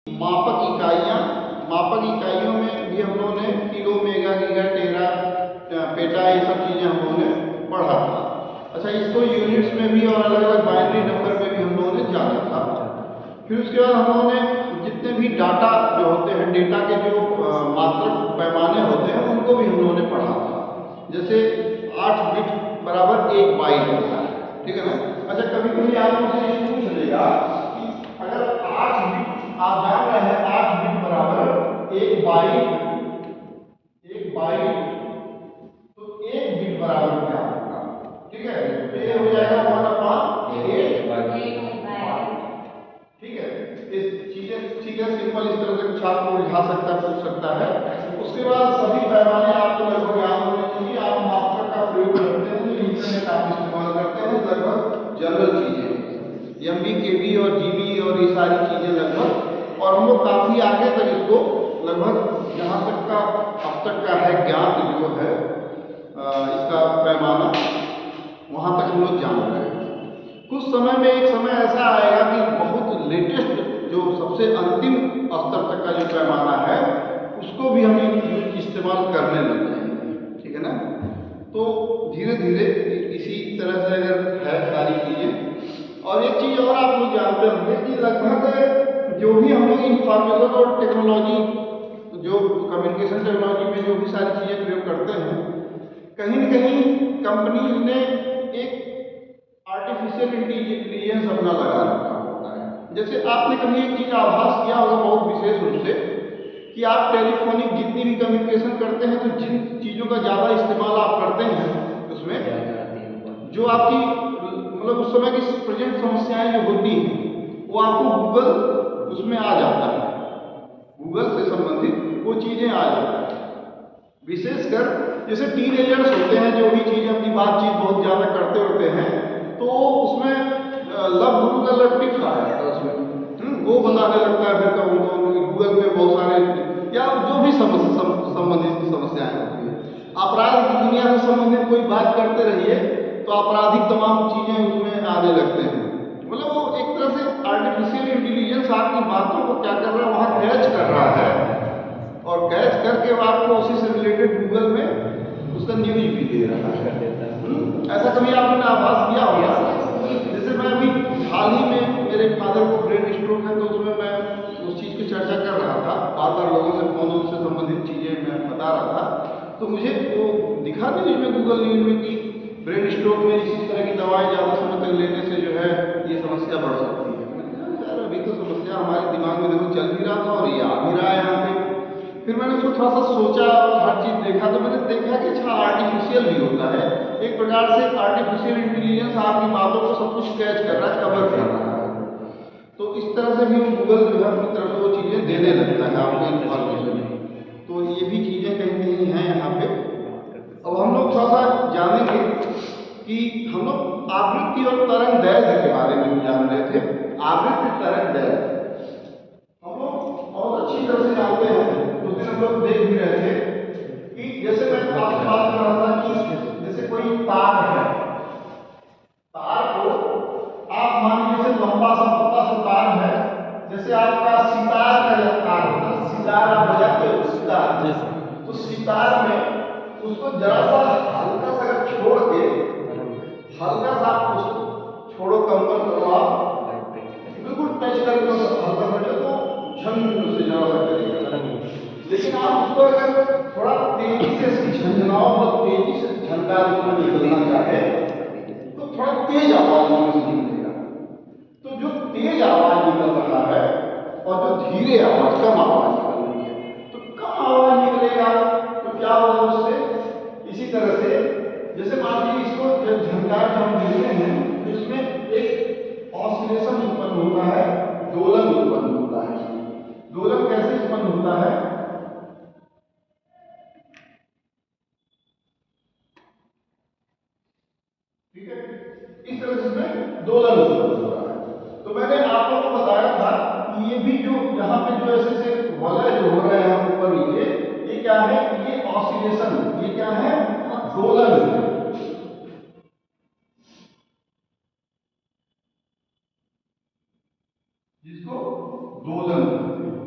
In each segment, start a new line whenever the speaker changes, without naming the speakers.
मापक इकाइयों में भी हम लोगों ने किलो, मेगा, गीगा, टेरा, पेटा, ये सब चीज़ें हम लोगों ने पढ़ा था। अच्छा, इसको यूनिट्स में भी और अलग अलग बाइनरी नंबर में भी हम लोगों ने जाना था। फिर उसके बाद हम लोगों ने जितने भी डाटा जो होते हैं, डेटा के जो मात्रक पैमाने होते हैं, उनको भी हम लोगों ने पढ़ा था। जैसे 8 बिट बराबर 1 बाइट होता है, ठीक है ना। अच्छा, कभी कभी आप मुझसे पूछ लेगा कि अगर 8 बिट आप जान रहे हैं 8 बिट बराबर 1 बाइट, तो 1 बिट बराबर क्या होगा, ठीक है। तो ये हो जाएगा 1/8 बाइट, ठीक है। इस चीजें ठीक है, सिंपल इस तरह से छात्र उलझा सकता है, पूछ सकता है। उसके बाद सभी पैमाने आपको लगभग याद होने चाहिए। आप मात्रक का प्रयोग करते हैं तो इंटरनेट आप इस्तेमाल करते हैं, लगभग जनरल चीजें, एमबी, केबी और जीबी और ये सारी चीजें लगभग, और हम लोग काफी आगे तक इसको लगभग जहाँ तक का अब तक का है ज्ञात जो है इसका पैमाना, वहाँ तक हम लोग जान रहे हैं। कुछ समय में एक समय ऐसा आएगा कि बहुत लेटेस्ट जो सबसे अंतिम स्तर तक का जो पैमाना है उसको भी हम इस्तेमाल करने लग जाएंगे, ठीक है ना। तो धीरे धीरे इसी तरह से अगर है सारी चीजें। और एक चीज और आप लोग जानते होंगे कि लगभग जो भी हम लोग इंफॉर्मेशन और टेक्नोलॉजी, जो कम्युनिकेशन टेक्नोलॉजी में जो भी सारी चीजें प्रयोग करते हैं, कहीं न कहीं कंपनीज ने एक आर्टिफिशियल इंटेलिजेंस अपना लगा रखा होता है। जैसे आपने कभी एक चीज आभास किया होगा बहुत विशेष रूप से कि आप टेलीफोनिक जितनी भी कम्युनिकेशन करते हैं, तो जिन चीजों का ज्यादा इस्तेमाल आप करते हैं उसमें जो आपकी मतलब उस समय की प्रेजेंट समस्याएं जो होती हैं वो आपको गूगल उसमें आ जाता है, गूगल से संबंधित वो चीजें आ जाती हैं। विशेषकर जैसे टीनेजर्स होते हैं, जो भी चीजें अपनी बातचीत बहुत ज्यादा करते होते हैं, तो उसमें लव गुरु का लटिफ आ जाता है उसमें, वो बताने लगता है। फिर उनको गूगल में बहुत सारे या जो भी संबंधित समस्याएं होती है, अपराध की दुनिया से संबंधित कोई बात करते रहिए तो आपराधिक तमाम चीजें उसमें आने लगते हैं। मतलब वो एक तरह से आर्टिफिशियल इंटेलिजेंस आपकी बातों को क्या कर रहा है, वहां कैच कर रहा है, और कैच करके वो आपको उसी से रिलेटेड गूगल में उसका न्यूज भी दे रहा है। ऐसा कभी आपने आभास किया होगा। जैसे मैं अभी हाल ही में मेरे फादर को ब्रेन स्ट्रोक है, तो उसमें मैं उस चीज़ की चर्चा कर रहा था, बार बार लोगों से फोन से संबंधित चीज़ें मैं बता रहा था। तो मुझे वो दिखा न्यूज में, गूगल न्यूज में, कि ब्रेन स्ट्रोक में इसी तरह की दवाएं ज़्यादा समय तक लेने से जो है ये समस्या बढ़ सकती है। मैंने कहा यार अभी तो समस्या हमारे दिमाग में देखो चल भी रहा था और ये आ भी रहा है यहाँ पे। फिर मैंने उसको थोड़ा सा सोचा, हर चीज देखा, तो मैंने देखा कि अच्छा आर्टिफिशियल भी होता है एक प्रकार से। आर्टिफिशियल इंटेलिजेंस आपकी बातों को सब कुछ कैच कर रहा है, कवर कर रहा है। तो इस तरह से भी गूगल जो है अपनी तरफ से वो चीजें देने लगता है आपको इंफॉर्मेशन। तो ये भी चीजें कहीं कहीं हैं यहाँ पे। अब हम लोग थोड़ा सा जानेंगे कि हम लोग आवृत्ति और तरंग दैर्घ्य के बारे में जान रहे थे। आवृत्ति, तरंग दैर्घ्य हम लोग बहुत अच्छी तरह से जानते हैं। उस दिन हम लोग देख भी रहे थे कि जैसे मैं आपसे बात कर रहा था कि जैसे कोई तार है, तार को आप मान लीजिए जैसे लंबा सा पतला सा तार है, जैसे आपका सितार का जब तार होता है, सितार आप बजाते हो सितार, तो सितार में उसको जरा सा हल्का सा अगर छोड़ के, हल्का सा आप उसको छोड़ो, कंपन करो, आप बिल्कुल टच करके हल्का सा तो झंझन से जरा सा करेगा। लेकिन आप उसको अगर थोड़ा तेजी से झंझनाओ, मतलब तेजी से झनकार उसमें निकलना चाहे तो थोड़ा तेज आवाज उसमें निकलेगा। तो जो तेज आवाज निकल रहा है और जो धीरे आवाज, कम आवाज निकल रही है, तो कम आवाज निकलेगा तो क्या होगा उससे, इसी तरह से जैसे मान लीजिए इसको जब झनकार जो हम देते हैं तो इसमें एक ऑसिलेशन उत्पन्न होता है, दोलन उत्पन्न होता है। दोलन कैसे उत्पन्न होता है, ठीक है, इस तरह से इसमें दोलन उत्पन्न हो रहा है। तो मैंने आप लोगों को बताया था कि ये भी जो यहाँ पे जो ऐसे से वलय जो हो रहे हैं ऊपर नीचे, ये क्या है, ये ऑसिलेशन, ये क्या है, दोलन है। जिसको दोलन कहते हैं।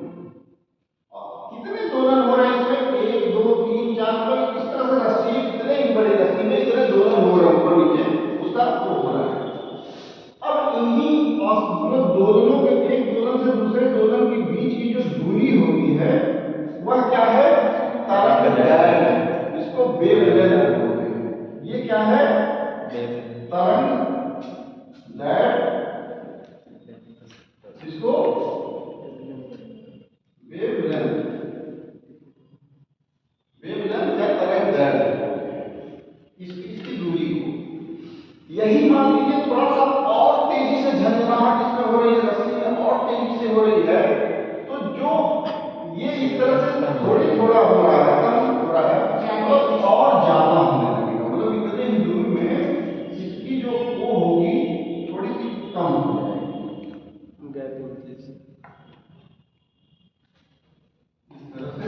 थोड़ी थोड़ा हो रहा है, कम हो रहा है, मतलब और ज्यादा होने लगेगा। मतलब इतने ही दूरी में इसकी जो वो होगी थोड़ी सी कम हो जाएगी। इस तरह से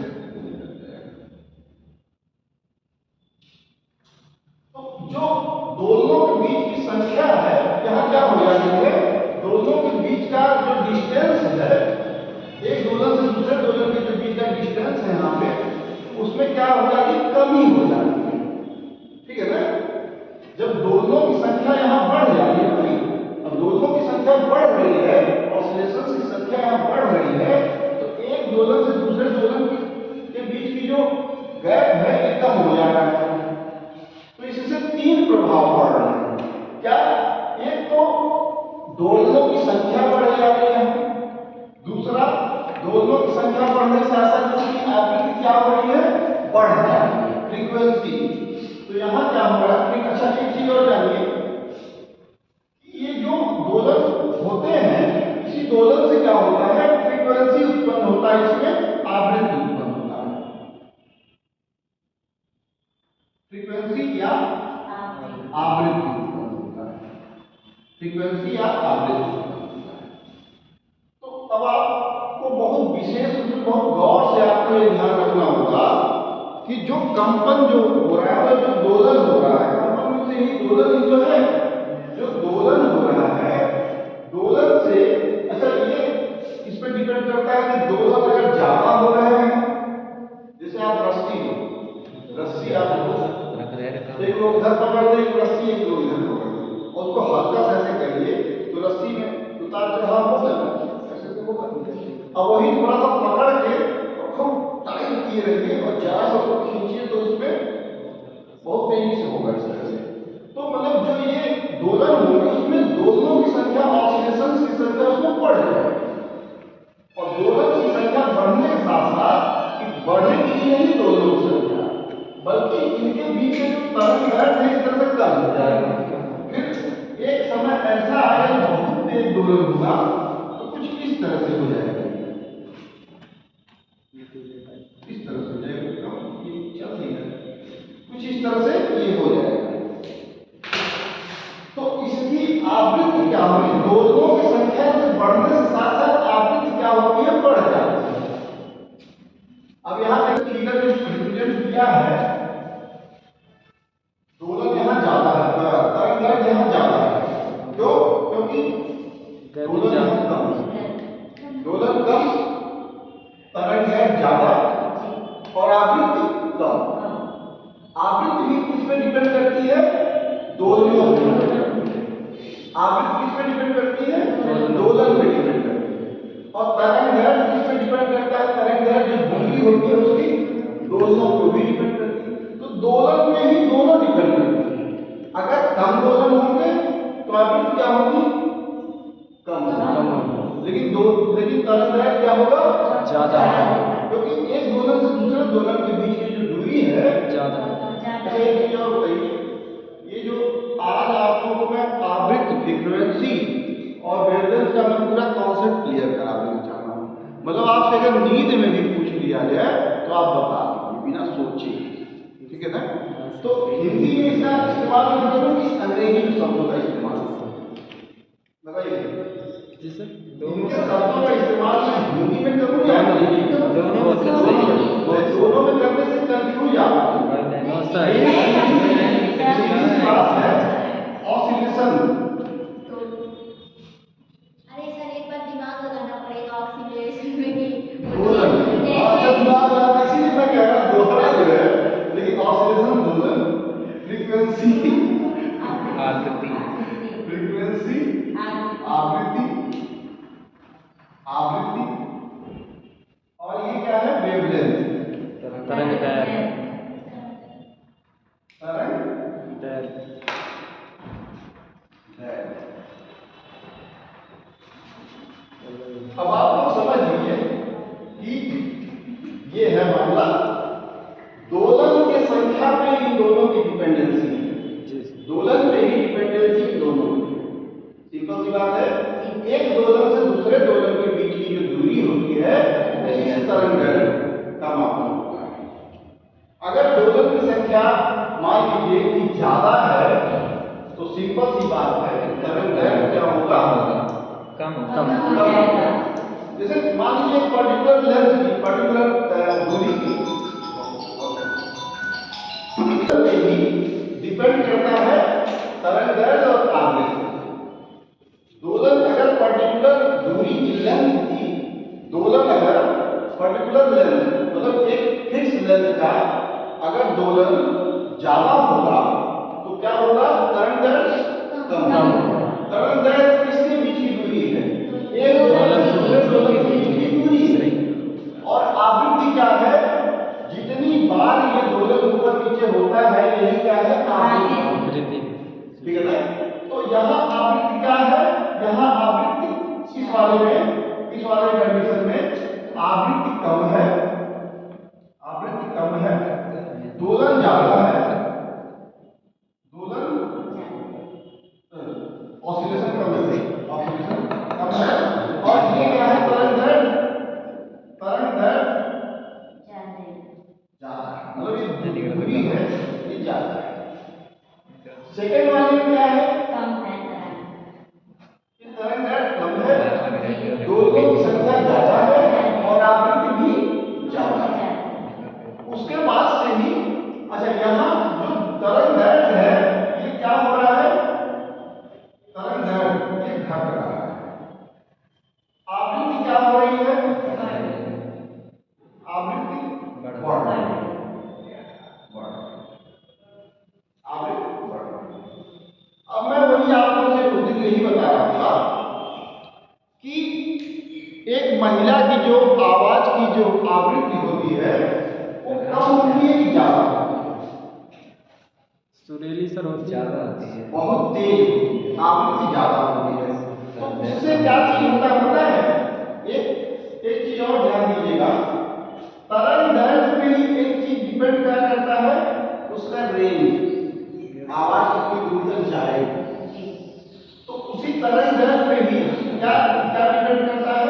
तो जो दोनों के बीच की संख्या है यहाँ क्या हो जाती है, दोनों के बीच का जो डिस्टेंस है, एक दोलन से दूसरे दोलन के जो बीच का डिस्टेंस है यहाँ पे, उसमें क्या हो जाती है, कमी हो जाती है। ठीक है ना? जब दोनों की संख्या यहाँ बढ़ जाती है भाई, अब दोनों की संख्या बढ़ रही है, ऑसिलेशंस की संख्या यहाँ बढ़ रही है, तो एक दोलन से दूसरे दोलन के बीच की जो गैप है ये कम हो जा रहा है। तो इससे तीन प्रभाव पड़ रहे हैं। क्या? एक तो दोलनों की संख्या बढ़ जा रही है, दूसरा दोलनों की संख्या बढ़ने के साथ साथ उसकी आवृत्ति क्या हो रही है, बढ़ जा रही है, फ्रीक्वेंसी। तो यहाँ क्या हो रहा है? अच्छा एक चीज और जानिए, ये जो दोलन होते हैं, इसी दोलन से क्या होता है, फ्रीक्वेंसी उत्पन्न होता है, इसमें आवृत्ति उत्पन्न होता है। फ्रीक्वेंसी या आवृत्ति उत्पन्न होता है, फ्रीक्वेंसी या आवृत्ति उत्पन्न होता है। तो अब आपको बहुत विशेष रूप से, बहुत गौर से आपको ये ध्यान रखना होगा कि जो कंपन जो हो रहा है, जो दोलन हो रहा है, कंपन से ही दोलन ही जो है, जो दोलन हो रहा है, दोलन से, अच्छा ये इस पर डिपेंड करता है कि दोलन अगर ज्यादा हो रहे हैं, जैसे आप रस्सी आप एक लोग इधर पकड़ दे, एक रस्सी एक लोग इधर पकड़ दे, और उसको हल्का से ऐसे करिए तो रस्सी में उतार चढ़ाव होगा, ऐसे तो होगा। अब वही थोड़ा सा पकड़ के और खूब टाइट किए रहिए और जरा सा उसको खींचिए तो उसमें बहुत तेजी से होगा इस तरह से। तो मतलब जो ये दोलन होगी उसमें दोलनों की संख्या, ऑसिलेशंस की संख्या उसमें बढ़ जाएगी, और दोलन की संख्या बढ़ने के साथ साथ बढ़ेगी ही नहीं दोलनों की संख्या, बल्कि इनके बीच में जो तरंग है इस तरह से कम हो जाएगा। फिर एक समय ऐसा आएगा बहुत तेज दोलन होगा तो कुछ इस तरह से हो जाएगा, इस तरह से हो जाएगा, ये चल नहीं है, कुछ इस तरह से ये हो जाएगा। तो इसकी आवृत्ति क्या होगी, दोलनों की संख्या से बढ़ने से साथ साथ आवृत्ति क्या होती है, बढ़ जाती है। अब यहाँ पे फिगर में रिप्रेजेंट किया है, दोलन यहाँ ज्यादा है, तरंग दैर्ध्य यहाँ ज्यादा है, क्यों? क्योंकि दोलन यहाँ कम, दोलन कम, तरंग दैर्ध्य ज्यादा और आवृत्ति कम। आवृत्ति भी किस पे डिपेंड करती है, दोलनों पे। आवृत्ति किस पे डिपेंड करती है, दोलन पे डिपेंड करती है। और तरंग दैर्ध्य किस पे डिपेंड करता है, तरंग दैर्ध्य जो दूरी होती है उसकी दोलनों पे भी डिपेंड करती है। तो दोलन में ही दोनों डिपेंड करती है। अगर कम दोलन होंगे तो आवृत्ति क्या होगी, कम होगी, लेकिन तरंग दैर्ध्य क्या होगा, ज्यादा, क्योंकि एक दोलन से दूसरे दोलन के बीच की जो दूरी है ज्यादा। अच्छा एक चीज और बताइए, ये जो आज आप लोगों को मैं आवृत्ति, फ्रीक्वेंसी और वेवलेंथ का मैं पूरा कॉन्सेप्ट क्लियर करा देना चाह रहा हूँ। मतलब आपसे अगर नींद में भी पूछ लिया जाए तो आप बता दीजिए बिना सोचे, ठीक है ना? तो हिंदी में इसका इस्तेमाल नहीं करूँ कि अंग्रेजी में शब्दों का इस्तेमाल, बताइए जी सर, दोनों शब्दों का इस्तेमाल मैं हिंदी में करूँ या अंग्रेजी में? दोनों में करने से कंफ्यूज आप ऑसिलेशन।
अरे सर एक बार दिमाग लगाना पड़ेगा ऑक्सीजन में,
दोलन, अच्छा दिमाग लगाना, इसीलिए मैं कह रहा हूँ दोहरा जो है, लेकिन ऑसिलेशन दोलन, फ्रीक्वेंसी
आवृत्ति,
फ्रीक्वेंसी आवृत्ति, और ये क्या है, वेवलेंथ,
तरंग दैर्ध्य,
तरंग
दैर्ध्य।
अब आप लोग समझ लीजिए कि ये है मामला, दोलन के संख्या पे इन दोनों की डिपेंडेंसी है, दोलन पे ही डिपेंडेंसी इन दोनों की। सिंपल सी बात है, एक दोलन से दूसरे दोलन के बीच की जो दूरी होती है उसी से तरंग दैर्ध्य का मापन अगर दोलन की संख्या मान लीजिए कि ज्यादा है तो सिंपल सी बात है तरंग क्या होगा,
कम
जैसे मान लीजिए एक पर्टिकुलर लेंथ की पर्टिकुलर दूरी की पे ही डिपेंड करता है तरंग और आवृत्ति। दोलन अगर पर्टिकुलर दूरी की लेंथ की, दोलन अगर पर्टिकुलर लेंथ मतलब एक फिक्स लेंथ का अगर दोलन ज्यादा होगा तो क्या होगा, तरंग कम। तरंग किसके बीच की दूरी है, एक दोलन से दूसरे दोलन के बीच की दूरी है। और आवृत्ति क्या है, जितनी बार ये दोलन ऊपर नीचे होता है यही क्या है, आवृत्ति। ठीक है ना? तो यहाँ आवृत्ति क्या है, यहाँ आवृत्ति इस वाले में, इस वाले कंडीशन में आवृत्ति कम है, आवृत्ति कम है, दोलन ज्यादा है, दोलन ऑसिलेशन कम है, ऑसिलेशन कम है। और ये क्या है, तरंग दैर्ध्य, तरंग दैर्ध्य ज्यादा है, मतलब ये दूरी है ये ज्यादा है। सेकंड वाले में क्या है, तरंग दैर्ध्य कम है, दोलकों की संख्या ज्यादा है और आवृत्ति भी ज्यादा है। उसके बाद से ही अच्छा यहाँ जो तरंग दैर्ध्य है ये क्या हो रहा है, तरंग दैर्ध्य ये घट रहा है, आवृत्ति क्या हो रही है, आवृत्ति बढ़ रही है, आवृत्ति बढ़ रही है। अब मैं वही आप लोगों से उस दिन यही बता रहा था कि एक महिला की जो आवाज की जो आवृत्ति होती है वो कम होती है कि ज्यादा होती है,
सुरीली सर होती ज्यादा होती है,
बहुत तेज होती है, आवृत्ति ज्यादा होती है। तो उससे क्या चीज होता है पता है, एक चीज और ध्यान दीजिएगा, तरंग दैर्ध्य पे ही एक चीज डिपेंड क्या करता है, उसका रेंज, आवाज कितनी दूर तक जाएगी। तो उसी तरंग दैर्ध्य पे ही क्या क्या डिपेंड करता है,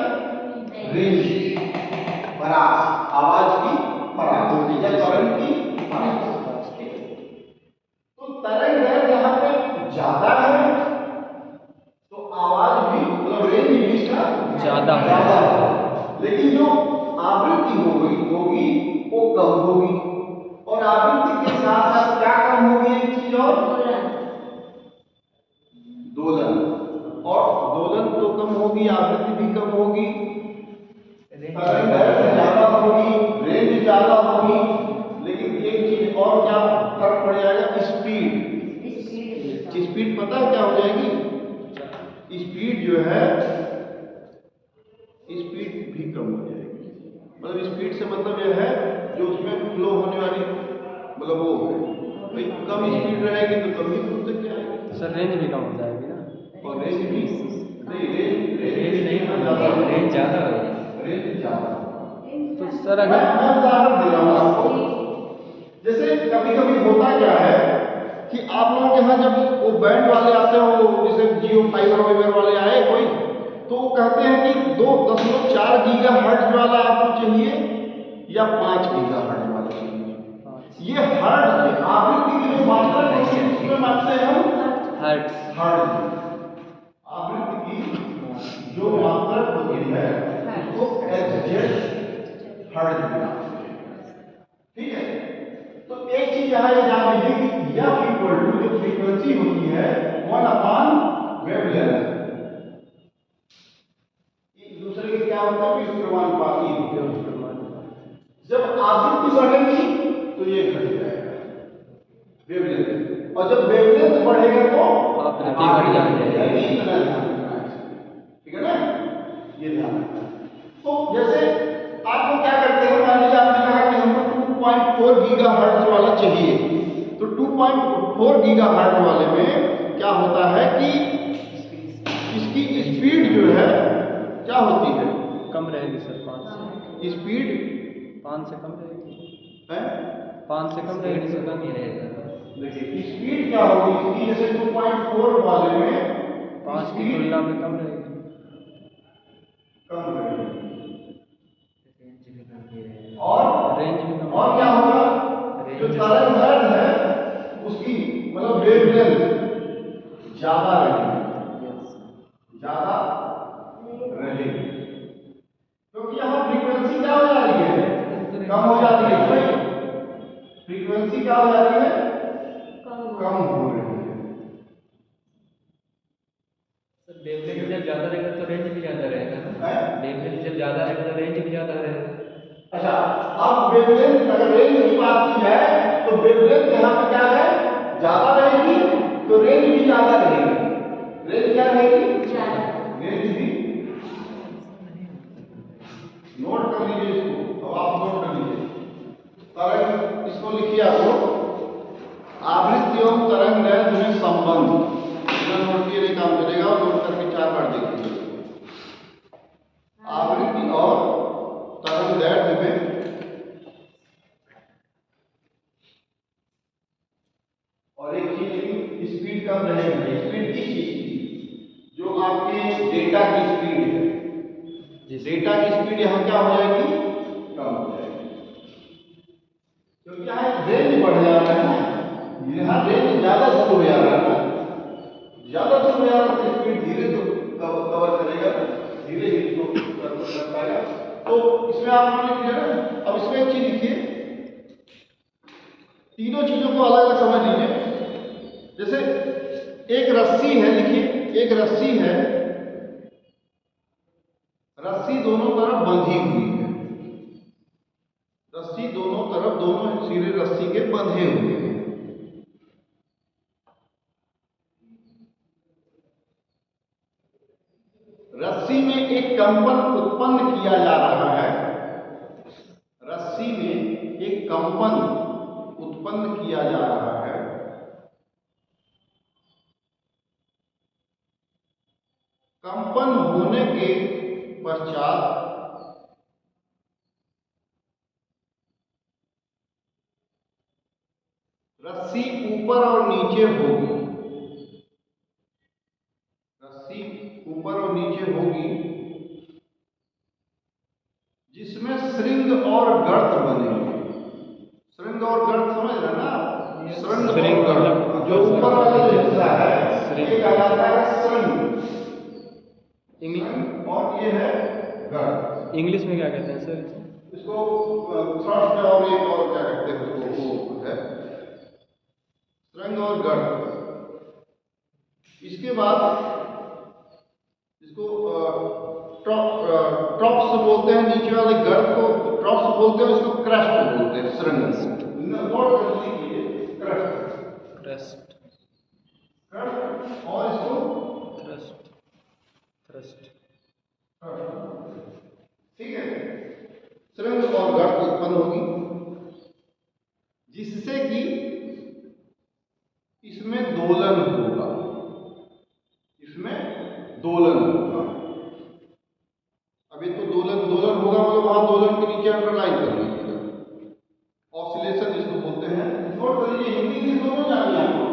रेंज, परास, आवाज की परास या तरंग की परास। तो तरंग दैर्ध्य यहाँ पे ज्यादा है तो आवाज भी मतलब रेंज भी इसका
ज्यादा
है, लेकिन जो आवृत्ति होगी वो कम होगी। और आवृत्ति के साथ साथ क्या कम होगी, एक चीज और, दोलन। और दोलन तो कम होगी, आवृत्ति भी कम होगी, तरंग दैर्ध्य ज्यादा होगी, रेंज ज्यादा होगी, लेकिन एक चीज और क्या फर्क पड़ जाएगा, स्पीड। स्पीड पता है क्या हो जाएगी, स्पीड जो है स्पीड भी कम हो जाएगी। मतलब स्पीड से मतलब यह है जो उसमें फ्लो होने वाली मतलब वो है भाई, कम स्पीड रहेगी तो कम ही दूर तक जाएगी।
सर रेंज भी कम हो जाएगी ना,
और रेंज भी नहीं, रेंज नहीं,
रेंज ज्यादा होगी,
रेंज ज्यादा।
तो सर
मैं
अगर
उदाहरण दे रहा हूँ आपको, जैसे कभी कभी होता क्या है कि आप लोगों के यहाँ जब वो बैंड वाले आते हो, जैसे जियो फाइबर वाइबर वाले आए कोई, तो वो कहते हैं कि 2.4 गीगाहर्ट्ज वाला आपको चाहिए या 5 गीगाहर्ट्ज वाला चाहिए। ये हर्ट्ज आवृत्ति की जो मात्रा होती है उसमें मापते हैं हम
हर्ट्ज,
आवृत्ति की जो मात्रा होती है उसको एग्जैक्ट हर्ट्ज बोलते हैं। ठीक है, तो एक चीज यहाँ ये जान लीजिए कि F इक्वल टू जो फ्रीक्वेंसी होती है 1/वेवलेंथ, एक दूसरे के क्या होता है, व्युत्क्रमानुपाती होते हैं। जब आवृत्ति बढ़ेगी तो ये घट जाएगा वेवलेंथ, और जब वेवलेंथ बढ़ेगा तो
आवृत्ति बढ़ जाएगी।
इतना ध्यान रखना है, ठीक है ना, ये ध्यान रखना है। तो जैसे आप लोग क्या करते हैं, मान लीजिए आपने कहा कि हमको 2.4 गीगाहर्ट्ज वाला चाहिए, तो 2.4 गीगाहर्ट्ज वाले में क्या होता है कि इसकी स्पीड जो है क्या होती है,
कम रहेगी सर, 5 से
स्पीड
5 से कम रहेगी,
है
5 से कम रहेगी सर, कम ही रहेगा।
देखिए स्पीड क्या होगी इसकी, जैसे 2.4 वाले में
5 की तुलना में कम रहेगी,
कम रहेगी,
रेंज भी कम
और
रेंज भी कम,
और क्या होगा,
रेंज
फ्रीक्वेंसी क्या हो जा रही है, कम हो जा रही है भाई, फ्रीक्वेंसी क्या हो जा रही है, कम हो रही है।
वेवलेंथ जब ज्यादा रहेगा तो रेंज भी ज्यादा रहेगा ना, वेवलेंथ जब ज्यादा रहेगा तो रेंज भी ज्यादा रहेगा।
अच्छा, अब वेवलेंथ अगर रेंज की बात की जाए तो वेवलेंथ यहाँ पे क्या है, ज्यादा रहेगी तो रेंज भी ज्यादा रहेगी। रेंज क्या रहेगी, रेंज भी, नोट कर लीजिए इसको, अब आप नोट कर लीजिए। तरंग, इसको लिखिए आप लोग, आवृत्ति एवं तरंग दैर्ध्य में संबंध। नोट किए नहीं काम चलेगा, नोट करके 4 बार देखिए। आवृत्ति और तरंग दैर्ध्य में और एक चीज स्पीड कम रहेगी। स्पीड किस चीज की, जो आपके डेटा की स्पीड है, डेटा की स्पीड यहाँ क्या हो जाएगी, कम हो जाएगी, क्योंकि यहाँ रेंज बढ़ जा रहा है ना, यहाँ रेंज ज्यादा दूर हो जा रहा है ना, ज्यादा दूर हो जा रहा है तो स्पीड धीरे तो कवर करेगा, धीरे ही इसको कर पाएगा। तो इसमें आप लिख लीजिए ना। अब इसमें एक चीज लिखिए, तीनों चीजों को अलग अलग समझ लीजिए। जैसे एक रस्सी है, लिखिए एक रस्सी है, रस्सी दोनों तरफ बंधी हुई है, रस्सी दोनों तरफ, दोनों सिरे रस्सी के बंधे हुए हैं। रस्सी में एक कंपन उत्पन्न किया जा रहा है, रस्सी में एक कंपन उत्पन्न किया जा रहा है। कंपन होने के पश्चात रस्सी ऊपर और नीचे होगी, रस्सी ऊपर और नीचे होगी, जिसमें श्रृंग और गर्त बनेंगे। श्रृंग और गर्त समझ रहे ना, श्रृंग और गर्त, जो ऊपर वाला जो हिस्सा है ये कहलाता है श्रृंग, और ये है गर्त।
इंग्लिश में क्या कहते हैं सर
इसको थ्रस्ट और एक और क्या कहते हैं उसको, वो है श्रृंग और गर्त। इसके बाद इसको ट्रॉप्स बोलते हैं, नीचे वाले गर्त को ट्रॉप्स बोलते हैं, इसको क्रस्ट बोलते हैं, श्रृंग। नोट कर लीजिए, क्रस्ट,
क्रस्ट,
क्रस्ट, और इसको
थ्रस्ट, थ्रस्ट,
ठीक है। श्रृंग और गर्त उत्पन्न होगी, जिससे कि इसमें दोलन होगा, इसमें दोलन होगा। अभी तो दोलन दोलन होगा, मतलब वहां दोलन के नीचे अंडरलाइन कर लीजिएगा, ऑसिलेशन जिसको बोलते हैं, नोट कर लीजिए, हिंदी इंग्लिश दोनों जानिए आपको,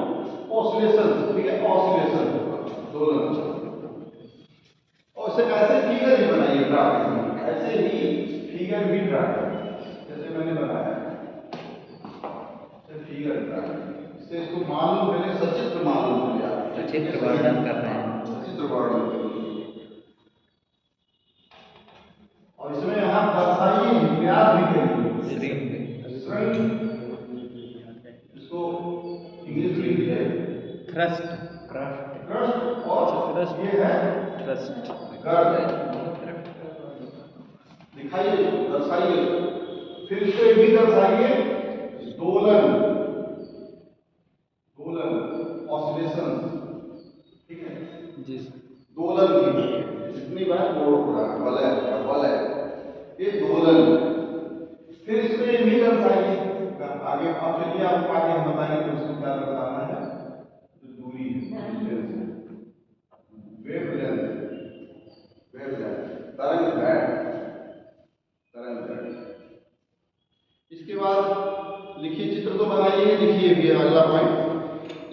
ऑसिलेशन, ठीक है, ऑसिलेशन होगा, दोलन। और इसे ऐसे फिगर ही बनाइए ग्राफ में, ऐसे ही फिगर भी ड्रा करें, जैसे मैंने बनाया फिगर ड्रा, इससे इसको मालूम, पहले सचित्र मालूम हो गया,
सचित्र वर्णन कर रहे हैं,
सचित्र वर्णन कर रहे हैं। और इसमें यहाँ दर्शाइए, व्यास भी करिए, श्रृंग, इसको इंग्लिश में लिखिए
थ्रस्ट,
क्रस्ट, और ये है
थ्रस्ट,
गर्त। दिखाइए, दर्शाइए, फिर इसको भी दर्शाइए, दोलन, दोलन, ऑसिलेशन, ठीक है
जी,
दोलन की जितनी बार जोड़ हो रहा है, बल है, ये दोलन। फिर इसमें ये भी दर्शाइए, आगे आप चलिए, आप आगे हम बताएंगे तो उसको क्या दर्शाना है, जो दूरी है, वेवलेंथ, तरंग दैर्ध्य, तरंग दैर्ध्य। इसके बाद लिखिए, चित्र तो बनाइए, लिखिए भी अगला पॉइंट,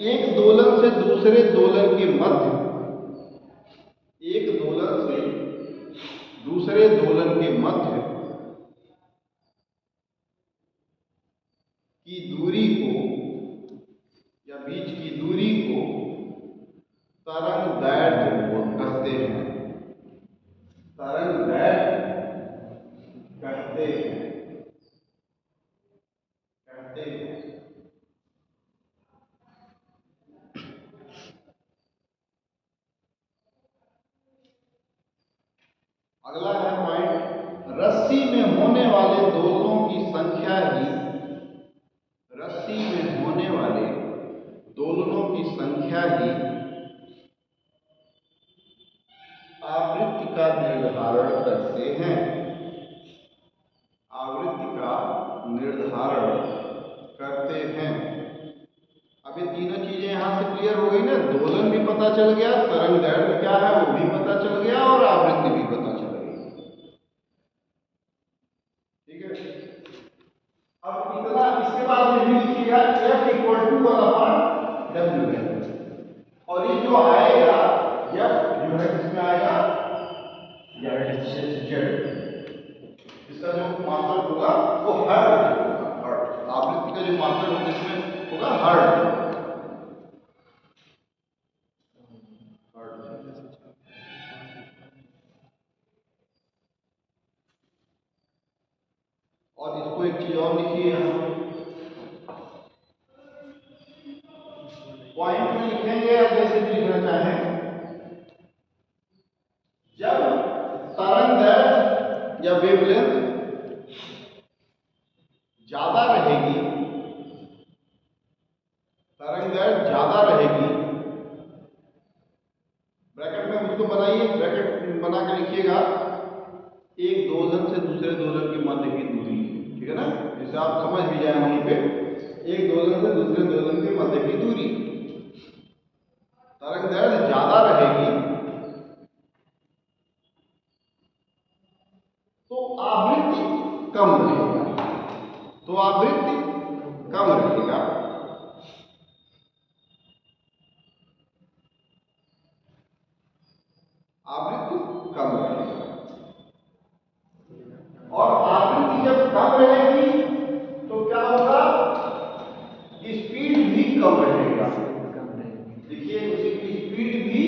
एक दोलन से दूसरे दोलन के मध्य, एक दोलन से दूसरे दोलन के मध्य की दूरी को या बीच की दूरी को तरंग दैर्ध्य कहते हैं। तरंग दैर्ध्य कहते हैं, कहते हैं। अगला है पॉइंट, रस्सी में होने वाले दोलनों की संख्या ही, रस्सी में होने वाले दोलनों की संख्या ही आवृत्ति का निर्धारण करते हैं, आवृत्ति का निर्धारण करते हैं। अब ये तीनों चीजें यहां से क्लियर हो गई ना, दोलन भी पता चल गया, तरंग दैर्घ्य क्या है वो भी पता चल गया, और आवृत्ति भी पता चल गई। ठीक है, अब इतना, इसके बाद में भी लिखिएगा F इक्वल टू 1/W है, और ये जो आएगा F जो है किसमें आएगा, Z, इसका जो मात्रक होगा वो हर्ट्ज होगा, हर्ट्ज, आवृत्ति का जो मात्रक होगा इसमें होगा हर्ट्ज। और इसको एक चीज और लिखिए, पॉइंट में लिखेंगे आप जैसे भी लिखना चाहें। जब तरंग दैर्घ्य या वेवलेंथ ज्यादा रहेगी, तरंग दैर्घ्य ज्यादा रहेगी, ब्रैकेट में उसको बनाइए, ब्रैकेट बना के लिखिएगा, एक दोलन से दूसरे दोलन के मध्य की दूरी, ठीक है ना, जिसे आप समझ भी जाए वहीं पे, एक दोलन से दूसरे दोलन के मध्य की दूरी, तरंग दैर्घ्य ज्यादा रहेगी तो आवृत्ति कम रहेगा, तो आवृत्ति कम रहेगा। आवृत्ति कम रहेगा, और आवृत्ति जब कम रहेगी तो क्या होगा, स्पीड भी कम रहेगा। देखिए उसकी स्पीड भी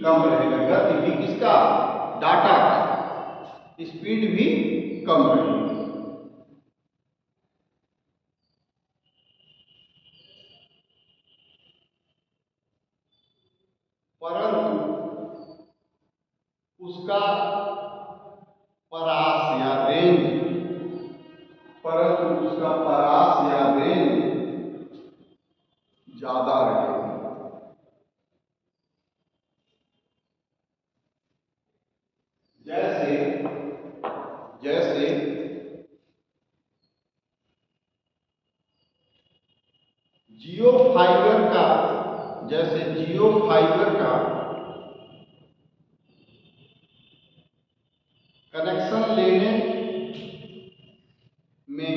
कम रहेगा, गति भी किसका, डाटा का, स्पीड भी कम रहेगी। परंतु उसका परास या रेंज, परंतु उसका परास या रेंज ज्यादा रहेगा। जैसे जैसे जियो फाइबर का, जैसे जियो फाइबर का कनेक्शन लेने में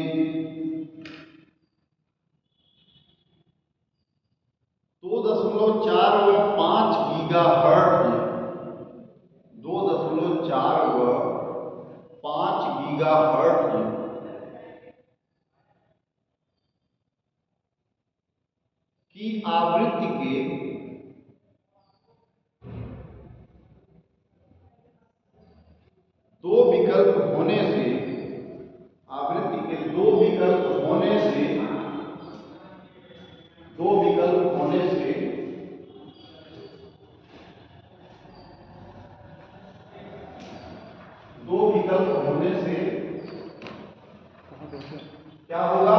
2.4 व 5 गीगाहर्ट्ज, 2.4 व 5 गीगाहर्ट्ज की आवृत्ति के दो विकल्प होने से, आवृत्ति के दो विकल्प होने से, दो विकल्प होने से दो विकल्प होने से क्या होगा,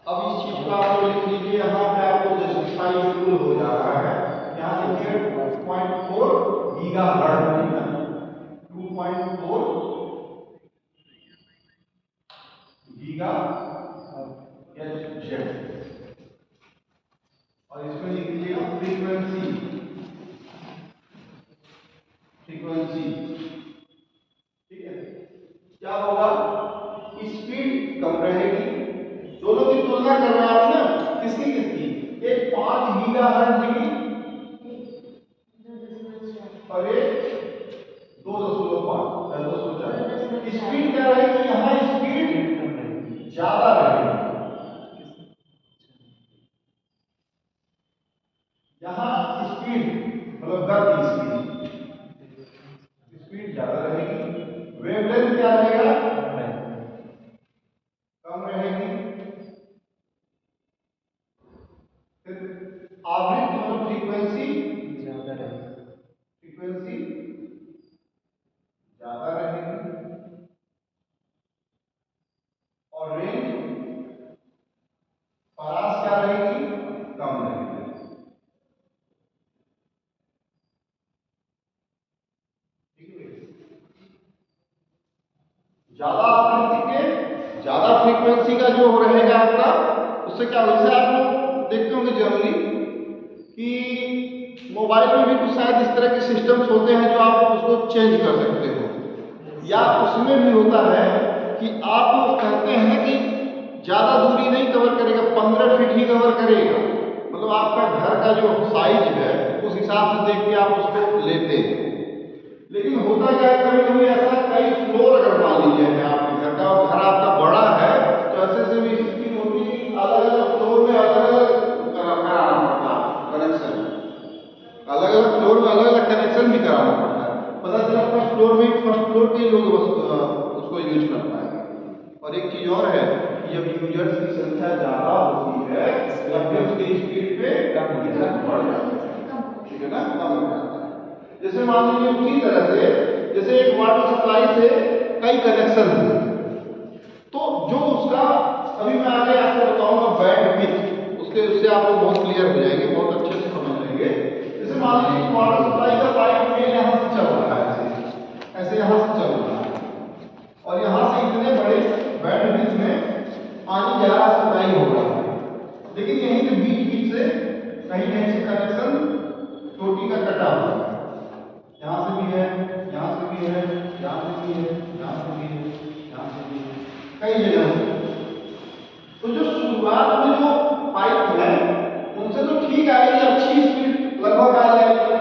अब इस चीज को आप लिख लीजिए, यहां पे आपको जस्टिफाई बिल्कुल हो जा रहा है, यहां देखिए 2.4 गीगाहर्ट्ज, 2.4 गीगाहर्ट्ज, और इसमें लिख लीजिएगा फ्रीक्वेंसी, फ्रीक्वेंसी, ठीक है। क्या होगा, स्पीड कम रहेगी, दोनों की तुलना कर रहे हैं आप ना, किसकी किसकी, एक 5 गीगाहर्ट्ज की और एक 2.5, 2.4। स्पीड क्या रहेगी, यहाँ स्पीड ज्यादा रहेगी, यहाँ स्पीड मतलब गति, स्पीड ज्यादा रहेगी। वेवलेंथ क्या रहेगा, ज्यादा आवृत्ति के ज्यादा फ्रीक्वेंसी का जो रहेगा आपका, उससे क्या होगा, जैसे आप लोग देखते होंगे जनरली कि मोबाइल में भी कुछ शायद इस तरह के सिस्टम्स होते हैं जो आप उसको चेंज कर सकते हो, या उसमें भी होता है कि आप कहते हैं कि ज़्यादा दूरी नहीं कवर करेगा, 15 फीट ही कवर करेगा, मतलब आपका घर का जो साइज है उस हिसाब से देख के आप उसको लेते हैं। लेकिन होता क्या है, कभी कभी ऐसा कई फ्लोर अगर मान लीजिए है आपके घर का और घर आपका बड़ा है, तो ऐसे से भी स्थिति होती है कि अलग अलग फ्लोर में अलग अलग कराना पड़ता है कनेक्शन, अलग अलग फ्लोर में अलग अलग कनेक्शन भी कराना पड़ता है। पता चला फर्स्ट फ्लोर के ही लोग उसको यूज कर पाएंगे। और एक चीज और है कि जब यूजर्स की संख्या ज्यादा होती है तब भी उसकी स्पीड पे कम बढ़ जाता है, ठीक है ना, कम हो जाता है। जैसे मान लीजिए उसी तरह से जैसे एक वाटर सप्लाई से कई कनेक्शन हैं, तो जो उसका अभी मैं आगे आपको बताऊंगा बैंडविड्थ, उससे आप लोग बहुत क्लियर हो जाएंगे, बहुत अच्छे से समझ लेंगे। जैसे मान लीजिए वाटर सप्लाई का पाइप मेन यहाँ से चल रहा है, ऐसे यहाँ से चल रहा है, और यहाँ से इतने बड़े बैंडविड्थ में पानी जा रहा, सप्लाई हो रहा है, लेकिन यहीं से बीच बीच से कहीं कहीं से कनेक्शन टोटी का कटा हुआ है, यहाँ से भी है, यहाँ से भी है, यहाँ से भी है, यहाँ से भी है, यहाँ से भी है, कई जगह से। तो जो शुरुआत में जो पाइप है उनसे तो ठीक आएगी, अच्छी स्पीड लगभग आ जाएगी,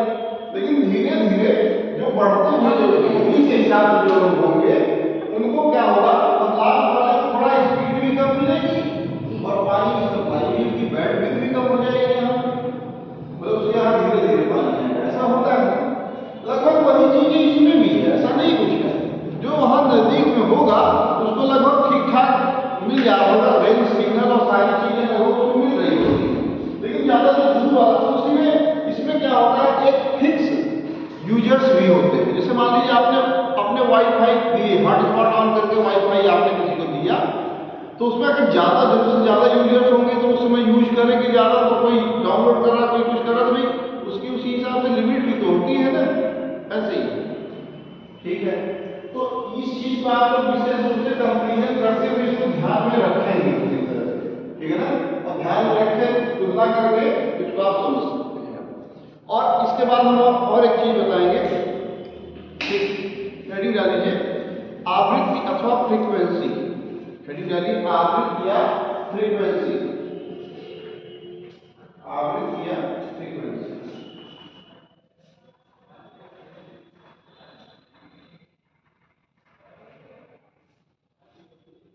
लेकिन धीरे धीरे जो बढ़ते हुए जो दूरी के हिसाब से जो लोग होंगे उनको क्या होगा, लास्ट वाले को थोड़ा स्पीड भी कम मिलेगी और पानी की सप्लाई भी, उसकी बैंडविड्थ भी कम हो जाएगी, यहाँ मतलब उसके यहाँ धीरे धीरे पानी आएगा। ऐसा होता है लगभग वही चीजें इसमें भी है, ऐसा नहीं कुछ है। जो वहां नजदीक में होगा उसको लगभग ठीक ठाक मिल जाता होगा, रेंज सिग्नल और सारी चीजें लगभग उसको मिल रही होगी, लेकिन ज्यादा जो दूर वाला तो उसमें इसमें क्या होता है, एक फिक्स यूजर्स भी होते हैं। जैसे मान लीजिए आपने अपने वाईफाई दिए, हॉटस्पॉट ऑन करके वाईफाई आपने किसी को दिया, तो उसमें अगर ज्यादा जरूरत से ज्यादा यूजर्स होंगे तो उस समय यूज करेंगे ज्यादा, तो कोई डाउनलोड कर रहा, कोई कुछ कर रहा, तो भाई उसकी उसी हिसाब से लिमिट भी तो होती है ना, ऐसे ही, ठीक है। तो इस चीज को आप लोग विशेष रूप से कंपेरिजन करते हुए इसको ध्यान में रखेंगे पूरी तरह से, ठीक है ना, और ध्यान में रखें, तुलना करके इसको आप समझ सकते हैं। और इसके बाद हम और एक चीज बताएंगे, हेडिंग डाल लीजिए आवृत्ति अथवा फ्रीक्वेंसी, हेडिंग डालिए आवृत्ति या फ्रीक्वेंसी, आवृत्ति या फ्रीक्वेंसी।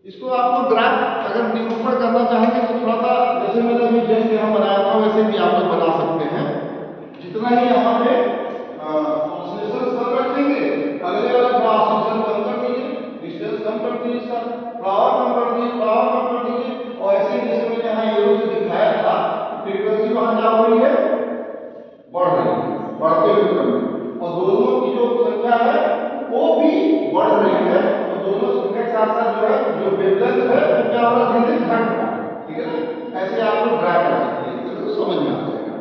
इसको आप लोग ग्राफ अगर निरूपण करना चाहेंगे तो थोड़ा सा जैसे मैंने अभी जस्ट यहाँ बनाया था वैसे भी आप लोग बना सकते हैं। जितना ही यहाँ पे ऑसिलेशन कम रखेंगे, अगले वाला थोड़ा ऑसिलेशन कम कर दीजिए, डिस्टेंस कम कर दीजिए, सर पावर कम कर दीजिए, पावर कम कर दीजिए, और ऐसे ही जैसे मैंने यहाँ एरो से दिखाया था फ्रीक्वेंसी वहां क्या हो रही है, बढ़ रही है, बढ़ते हुए क्रम में, और दोनों की जो संख्या है वो भी बढ़ रही है, और दोनों संख्या के साथ साथ जो है जो वेवलेंथ है वो क्या हो रहा है, धीरे धीरे घट रहा है, ठीक है ना। ऐसे आप लोग ड्रा कर सकते हैं, तो समझ में आ जाएगा।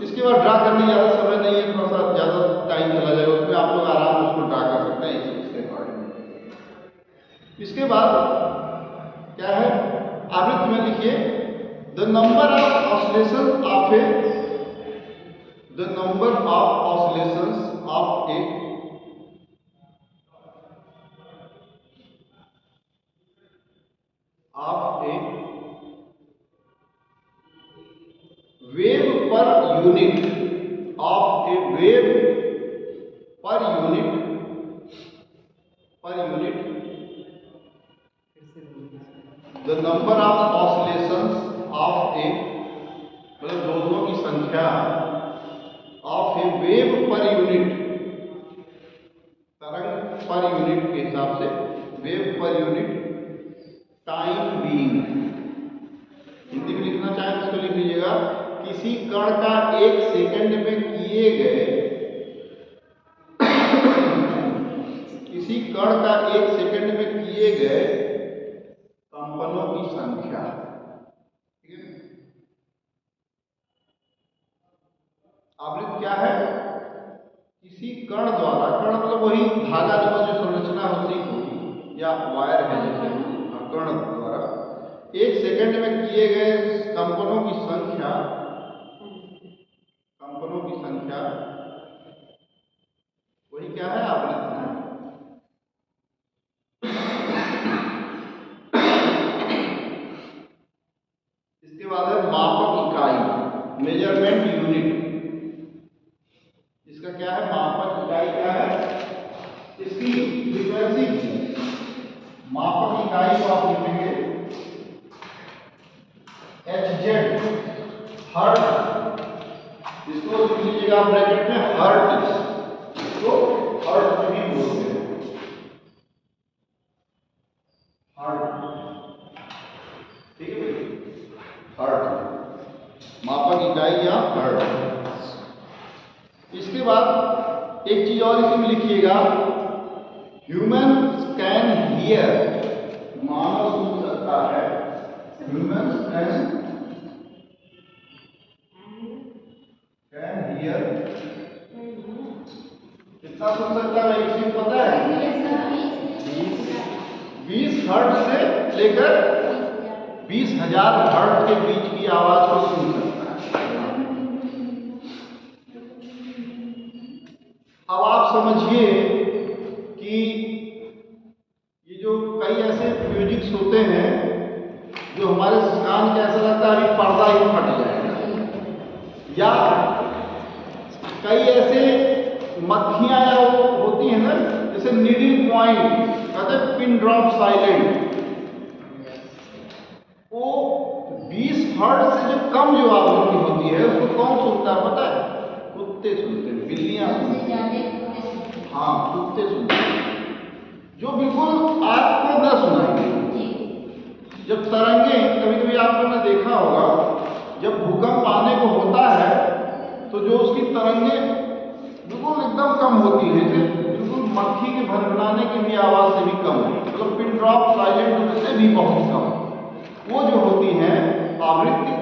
इसके बाद ड्रा करने ज़्यादा समय नहीं है, थोड़ा सा ज़्यादा टाइम चला जाएगा उसमें, आप लोग आराम से उसको ड्रा कर सकते हैं इसके अकॉर्डिंग। इसके बाद क्या है, आवृत्ति में लिखिए the number of oscillation of a, the number of oscillations of a wave per unit, of a wave per unit, the number of oscillations of a, मतलब दोनों की संख्या, of a wave per unit, तरंग per unit के हिसाब से, wave per unit time being, Hindi में लिखना चाहें तो इसको लिख लीजिएगा, किसी कण का 1 सेकंड में किए गए, किसी कण का 1 सेकंड में किए गए कंपनों की संख्या, ठीक है। आवृत्ति क्या है, किसी कण द्वारा, कण मतलब वही धागा जो संरचना लिए गए कंपनों की संख्या वही क्या है आवृत्ति है। इसके बाद है मापक इकाई, मेजरमेंट यूनिट। इसका क्या है, मापक इकाई क्या है, इसकी फ्रीक्वेंसी की मापक इकाई को आप लिखेंगे HZ, हर्ट्ज। इसको लिख लीजिएगा ब्रैकेट में हर्ट्ज, इसको हर्ट्ज भी बोलते हैं, हर्ट्ज। ठीक है भाई, हर्ट्ज मापक इकाई या हर्ट्ज। इसके बाद एक चीज और इसमें लिखिएगा, ह्यूमन कैन हियर, मानव सुन सकता है, ह्यूमन कैन हियर। कितना सुन सकता है किसी को पता है? 20 हर्ट्ज से लेकर 20,000 हर्ट्ज के बीच की आवाज को सुन सकता है। अब आप समझिए कि ये जो कई ऐसे म्यूजिक्स होते हैं जो हमारे कान के ऐसा लगता है अभी पर्दा ही फट जाएगा, या कई ऐसे मक्खियां या वो होती है ना, जैसे नीडल पॉइंट, कहते हैं पिन ड्रॉप साइलेंट, वो 20 हर्ट्ज से जो कम जो आवृत्ति होती है उसको कौन सुनता है पता है? कुत्ते सुनते हैं, बिल्लियां सुनते हैं, हाँ कुत्ते सुनते हैं, जो बिल्कुल आपको न सुनाई। जब तरंगे, कभी कभी आप लोगों ने देखा होगा, जब भूकंप आने को होता है तो जो उसकी तरंगे बिल्कुल एकदम कम होती है, बिल्कुल मक्खी के भनभनाने की भी आवाज से भी कम, मतलब पिन ड्रॉप साइलेंट से भी बहुत कम वो जो होती है आवृत्ति,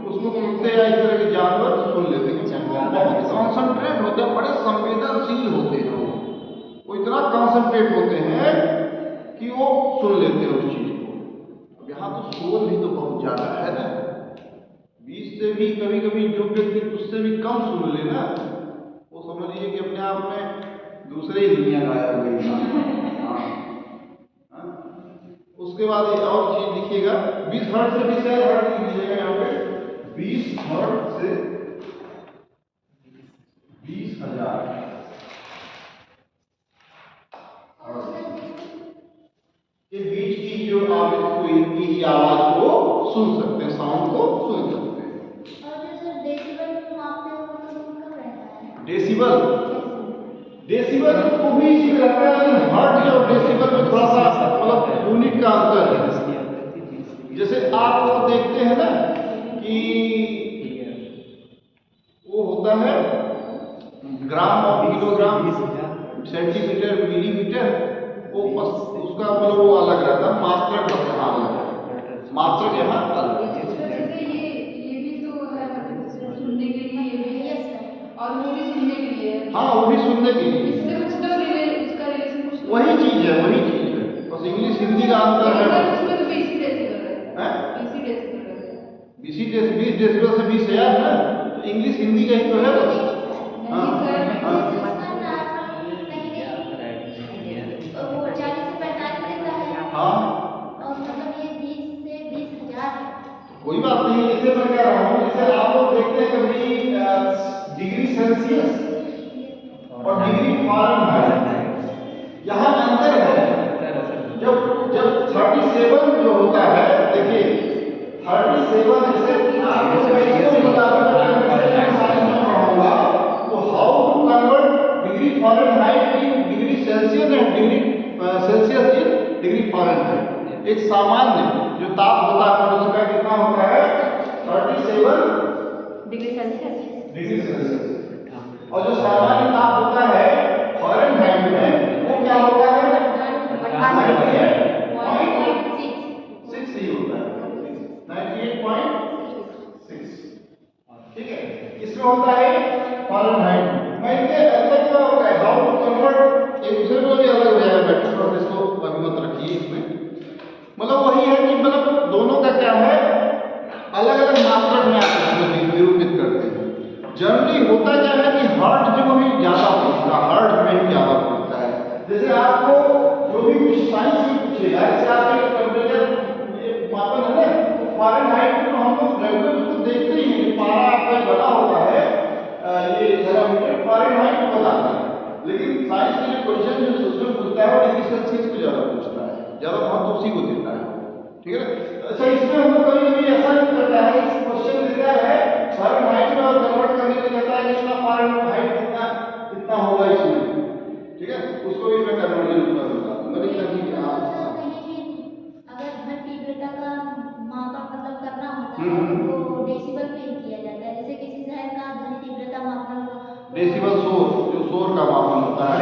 उसको कुत्ते या इस तरह के जानवर सुन लेते हैं। बहुत कॉन्सेंट्रेट होते हैं, बड़े संवेदनशील होते हैं, वो इतना कॉन्सेंट्रेट होते हैं कि वो सुन लेते हैं उस चीज को। अब यहाँ तो शोर भी तो बहुत ज्यादा है ना, 20 से भी कभी कभी जो व्यक्ति उससे भी कम सुन ले ना, वो समझ लीजिए कि अपने आप में दूसरे ही दुनिया गायब हो गई। उसके बाद एक और चीज लिखिएगा, 20 हर्ट्ज से भी शायद हर्ट्ज लिख लीजिएगा यहाँ पे, 20 हर्ट्ज से 20,000 के बीच की जो आवृत्ति की आवाज को सुन सकते हैं, साउंड को सुन सकते हैं।
और जैसे डेसिबल मापते हो तो कब रहता है?
डेसिबल को भी इसी में रहता है, लेकिन हर्ट्ज और डेसिबल में थोड़ा सा मतलब यूनिट का अंतर है। जैसे आप लोग देखते हैं ना कि वो होता है ग्राम और किलोग्राम, सेंटीमीटर, मिलीमीटर, वो उसका मतलब वो अलग रहता है, मात्रक यहाँ अलग है, मात्रक यहाँ अलग है।
ये भी तो है, मतलब सुनने के लिए ये भी है और वो भी सुनने के लिए है।
हाँ वो भी सुनने के लिए,
इससे कुछ तो उसका रिलेशन कुछ
वही चीज है, बस इंग्लिश हिंदी का अंतर है।
उसमें तो 20 डेसिबल रहता है, 20
डेसिबल से 20,000 ना, तो इंग्लिश हिंदी का ही तो है बस। हाँ
वो 40 से 45 रहता है।
हाँ
और मतलब ये 20 से 20,000 है।
कोई बात नहीं, इसे मैं कह रहा हूँ, जैसे आप लोग देखते हैं कभी डिग्री सेल्सियस और डिग्री फारेनहाइट, यहाँ अंतर है। जब 37 जो होता है, देखिए 37 जैसे आपको तो how to convert degree Fahrenheit in degree Celsius and degree Celsius in degree Fahrenheit. एक सामान्य जो ताप होता है मनुष्य का कितना होता है? 37
डिग्री सेल्सियस,
और जो सामान्य ताप होता है फारेनहाइट में वो क्या होता है? 98.6 ही होता है, 98.6। ठीक है, इसमें होता है फारेनहाइट। मैं इनके अंदर क्या होता है, हाउ टू कन्वर्ट, एक दूसरे को भी अलग हो जाएगा मैट्रिक, और इसको अभी मत रखिए इसमें। मतलब वही है कि मतलब दोनों का क्या है, इसके लिए क्वेश्चन जो उसमें पूछता है वो डिग्री सेल्सियस को ज़्यादा पूछता है, ज़्यादा महत्व उसी को देता है, ठीक है ना। अच्छा, इसमें हम लोग कभी कभी ऐसा भी करता है, इस क्वेश्चन देता है फ़ारेनहाइट में और कन्वर्ट करने के लिए कहता है कि इसका फ़ारेनहाइट कितना होगा इसमें, ठीक है, उसको भी मैं कन्वर्जन करूँगा। मतलब
अगर घर तीव्रता का मापा मतलब करना होता है तो डेसिबल पे ही किया जाता है। जैसे किसी शहर का ध्वनि तीव्रता मापना हुआ,
डेसिबल शोर, जो शोर का मापन होता है,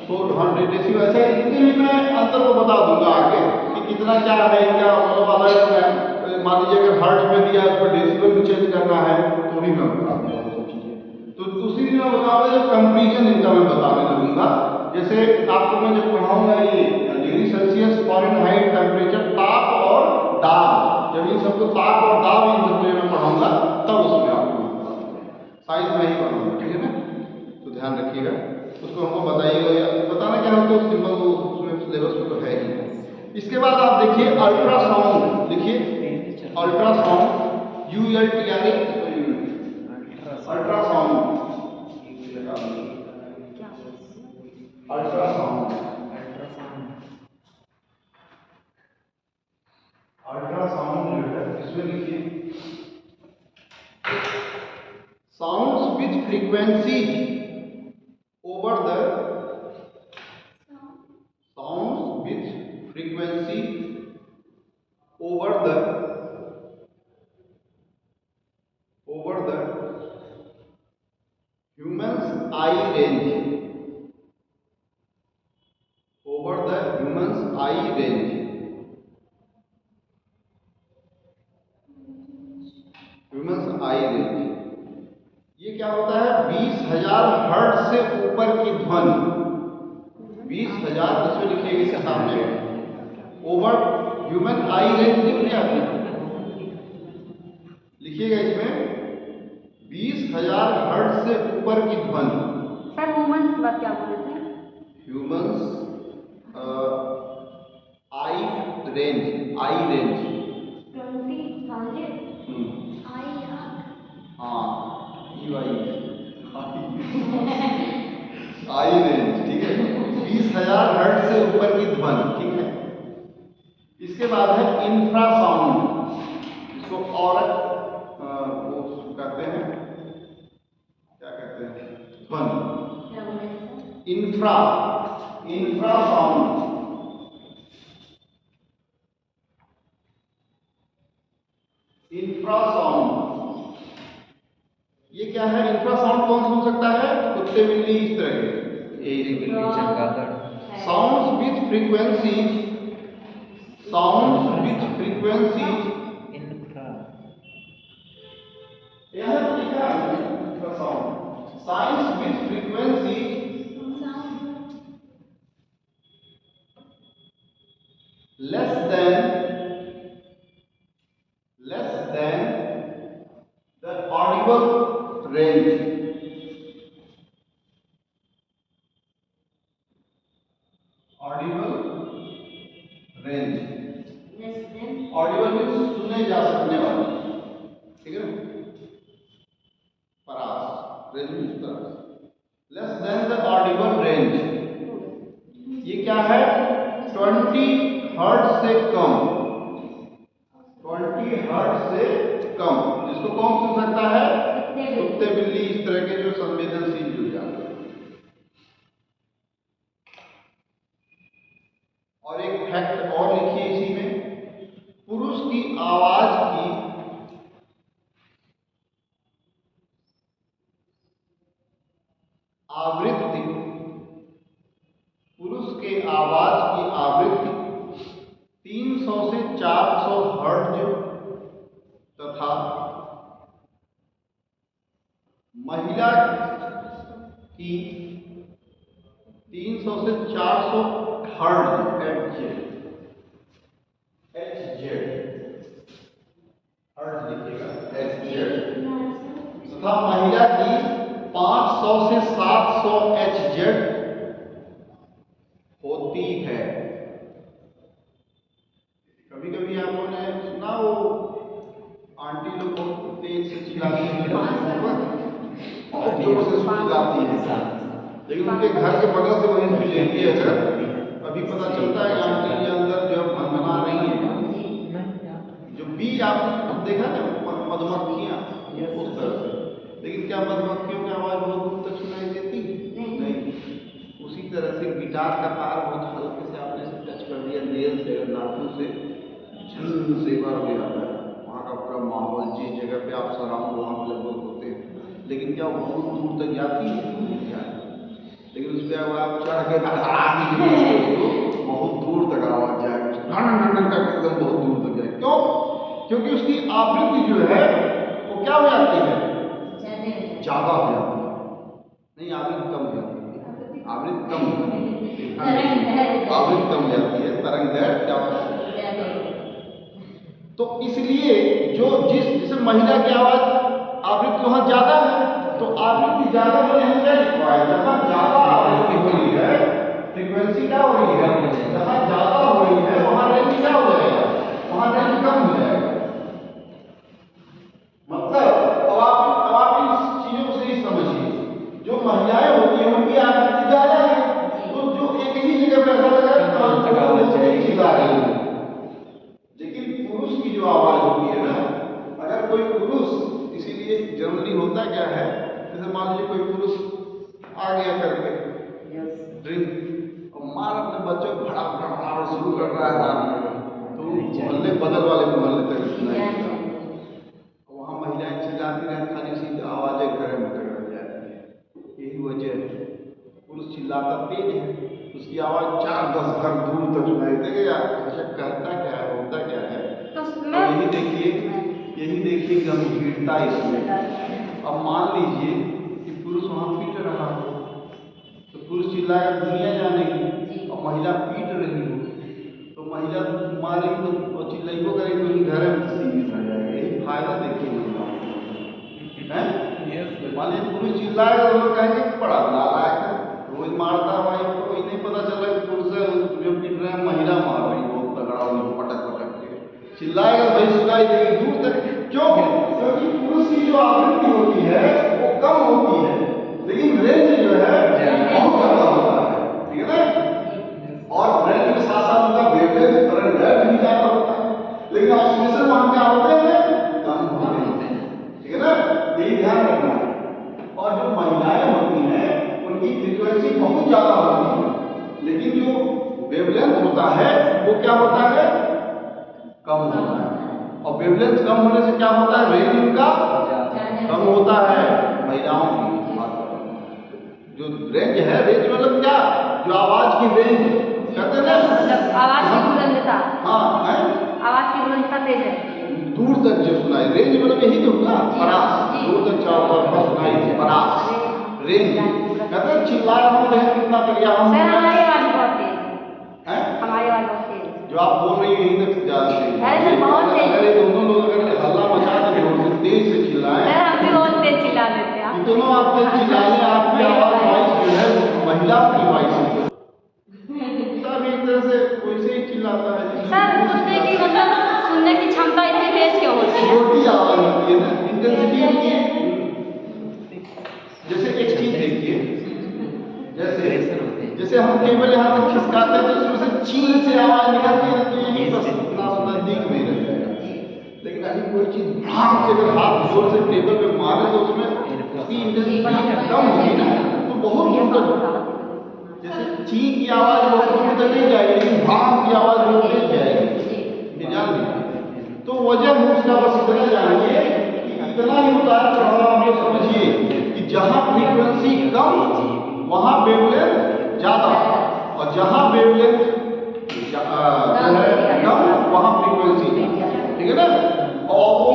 शोर, हाँ डेसिबल। अच्छा, इनके भी मैं अंतर को बता दूंगा आगे कि कितना क्या है इनका, मतलब अगर मान लीजिए अगर हर्ट्ज में दिया है तो डेसिबल में चेंज करना है तो भी मैं बता दूंगा वो सब चीज़ें। तो दूसरी मैं बताऊंगा जब कंपेरिजन इनका मैं बताने लगूंगा। जैसे आपको मैं जब पढ़ाऊंगा ये डिग्री सेल्सियस, फ़ारेनहाइट, टेम्परेचर, ताप और दाब, जब इन सबको ताप और दाब इन सबको मैं पढ़ाऊंगा तब उसमें आपको साइंस में ही पढ़ाऊंगा, ठीक है ना। तो ध्यान रखिएगा, उसको हमको बताइएगा, या बताना क्या हो तो सिंपल वो उसमें सिलेबस में तो है ही। इसके बाद आप देखिए अल्ट्रासाउंड, लिखिए ultrasound, ULTRA, ultrasound, ultrasound, ultrasound जो है इसमें लिखिए sounds which frequencies over the sounds with frequency over the human's eye range, over the human's eye range, human's eye range। ये क्या होता है? 20,000 हर्ट्ज से ऊपर की ध्वनि, 20,000 इसमें लिखिएगा इसके सामने, ओवर ह्यूमन आई रेंज लिख लिया आपने, लिखिएगा इसमें 20,000 हर्ट्ज से ऊपर की ध्वनि।
सर ह्यूमंस की बात क्या बोले थे?
ह्यूमंस आई रेंज, आई रेंज
20,000
हाँ आई रेंज, ठीक है, 20,000 हर्ट्ज से ऊपर की ध्वनि, ठीक है। इसके बाद है इंफ्रासाउंड, इसको और वो कहते हैं, क्या कहते हैं, ध्वनि, इंफ्रासाउंड, इंफ्रासाउंड। ये क्या है? इंफ्रासाउंड कौन सुन सकता है? कुत्ते, बिल्ली, इस तरह के sounds with frequencies, sounds with frequencies यहाँ पर लिखा है infrasound, sounds with frequencies less than the audible range, audible range, audible means सुने जा सकने वाले, ठीक है ना, परास, रेंज मीन्स परास, less than the audible range. ये क्या है? 20 हर्ट्ज से कम, 20 हर्ट्ज से कम, जिसको कौन सुन सकता है? कुत्ते, बिल्ली, इस तरह के जो संवेदनशील जो जानवर। और एक फैक्ट और लिखिए इसी में, पुरुष की आवाज की आवृत्ति, पुरुष के आवाज की आवृत्ति 300 से 400 हर्ट्ज तथा महिला की 300 से 400 हर्ट्ज, हर्ट्ज लिखिएगा, तथा महिला की 500 से 700 HZ होती है। कभी कभी आप लोगों ने सुना वो आंटी लोग बहुत तेज से चिल्लाती है और जोर से चिल्लाती है, लेकिन उनके घर के बगल से वहीं से लेती है अगर अभी पता चलता है यहाँ के अंदर जो बना रही है जो बी आपने देखा ना मधुमक्खियाँ उस तरह से, लेकिन क्या मधुमक्खियों की आवाज़ बहुत दूर तक सुनाई देती? नहीं। उसी तरह से गिटार का तार बहुत हल्के से आपने से टच कर दिया नेल से अगर नाखून से झन से बार हो जाता है, वहाँ का पूरा माहौल जिस जगह पे आप सराउंड वहाँ पे लगभग होते हैं, लेकिन क्या वो बहुत दूर तक जाती है? लेकिन उस पर आप चढ़ के बहुत दूर तक आवाज जाएगी, एकदम बहुत दूर तक जाएगी। क्यों? क्योंकि उसकी आवृत्ति जो है वो क्या हो जाती है? ज़्यादा हो जाती है। नहीं, आवृत्ति कम हो जाती है, आवृत्ति कम हो जाती है, आवृत्ति कम हो जाती है, तरंग दैर्घ्य क्या होता है? तो इसलिए जो जैसे महिला की आवाज आवृत्ति वहाँ ज़्यादा है, तो आवृत्ति ज़्यादा होने हम क्या लिखवा है? जहाँ ज़्यादा आवृत्ति हो रही है, फ्रीक्वेंसी क्या हो रही है? जहाँ ज़्यादा हो रही है वहाँ रेंज क्या हो जाएगा? वहाँ रेंज कम हो जाएगा। मतलब अब आप इस चीज़ों को सही समझिए, जो महिलाएं होती हैं उनकी आवृत्ति ज़्यादा है, तो जो एक ही जगह पर ऐसा लगा चिल्ला रही है। लेकिन पुरुष की जो आवाज़ होती है ना, अगर कोई पुरुष, इसीलिए जनरली होता क्या है, जैसे मान लीजिए कोई पुरुष आ गया करके ड्रिंक और मार अपने बच्चों को भड़ा शुरू कर रहा है मारने, तो मोहल्ले बगल वाले मोहल्ले तक सुनाई देता है। वहाँ महिलाएं चिल्लाती रहती, खाली उसी आवाज़ें घरे में टकरा जाती है। यही वजह है, पुरुष चिल्लाता तेज है, उसकी आवाज़ 4-10 घर दूर तक सुनाई देगा। अच्छा कहता क्या है, होता क्या है? तो यही देखिए गंभीरता इसमें। अब मान लीजिए कि पुरुष वहाँ पीट रहा हो, तो पुरुष चिल्लाएगा दुनिया जानेगी, और महिला पीट रही हो तो महिला मारेगी तो चिल्लाइबो करेगी तो उनके घर में सीमित रह जाएगा। यही फायदा देखिए महिलाओं को। मान लीजिए पुरुष चिल्लाएगा तो लोग कहेंगे बड़ा नालायक है, रोज मारता है भाई, तो इन्हें पता चला कि पुरुष जो पीट रहे हैं महिला मार रही है, बहुत तगड़ा उनको पटक के चिल्लाएगा, भाई सुनाई देगी दूर तक। क्यों? क्योंकि पुरुष की जो आवृत्ति होती है वो कम होती है, लेकिन रेंज जो है बहुत ज्यादा होता है, ठीक है ना? और रेंज के साथ साथ उनका वेवलेंथ तरंग दैर्घ्य भी ज्यादा होता है, लेकिन ऑसिलेशन वहां क्या होते हैं? कम होते हैं, ठीक है ना? यही ध्यान रखना है। और जो महिलाएं होती हैं उनकी फ्रीक्वेंसी बहुत ज्यादा होती है, लेकिन जो वेवलेंथ होता है वो क्या होता है? कम होता है। और वेवलेंथ कम होने से क्या होता है? रेंज उनका कम होता है। महिलाओं की बात कर रहा हूं, जो रेंज है, रेंज मतलब क्या? जो आवाज की रेंज कहते हैं ना,
मतलब आवाज की बुलंदता।
हाँ है,
आवाज की बुलंदता तेज है,
दूर तक जो सुनाई। रेंज मतलब यही तो हुआ, परास, दूर तक चारों तरफ सुनाई थी, परास रेंज। कहते हैं चिल्ला रहा हूँ रेंज कितना तक या हम
सर हमारी आवाज बहुत तेज
है,
हमारी आवाज बहुत तेज।
जो आप बोल रही है यही तक ज्यादा तेज है।
अरे सर बहुत तेज।
अगर ये दोनों लोग अगर हल्ला मचा दें बहुत तेज से चिल्लाएं,
सर हम भी बहुत तेज चिल्ला देते हैं।
दोनों आप तेज चिल्लाएं, आपकी आवाज वॉइस जो है महिलाओं की वॉइस है, तब एक तरह से वैसे ही चिल्लाता है।
सर पूछने की मतलब सुनने की क्षमता इतनी तेज क्यों होती है?
छोटी आवाज होती है ना, इंटेंसिटी होती है। जैसे एक चीज देखिए, जैसे हम केवल यहाँ से खिसकाते हैं तो उसमें से चील से आवाज निकलती है, तो यही बस नजदीक में ही रह जाएगा। लेकिन अभी कोई चीज भाग से अगर हाथ जोर से टेबल पे मारे तो उसमें उसकी इंटेंसिटी कम होगी ना, तो बहुत दूर तक, जैसे चील की आवाज बहुत दूर तक नहीं जाएगी, लेकिन भाग की आवाज बहुत तेज जाएगी, जान लीजिए। तो वजह हम उसका बस इतना जानिए कि इतना ही उतार चढ़ाव आप लोग समझिए कि जहाँ फ्रीक्वेंसी कम वहाँ वेवलेंथ ज्यादा, और जहाँ वेवलेंथ कम वहाँ फ्रीक्वेंसी, ठीक है ना? और वो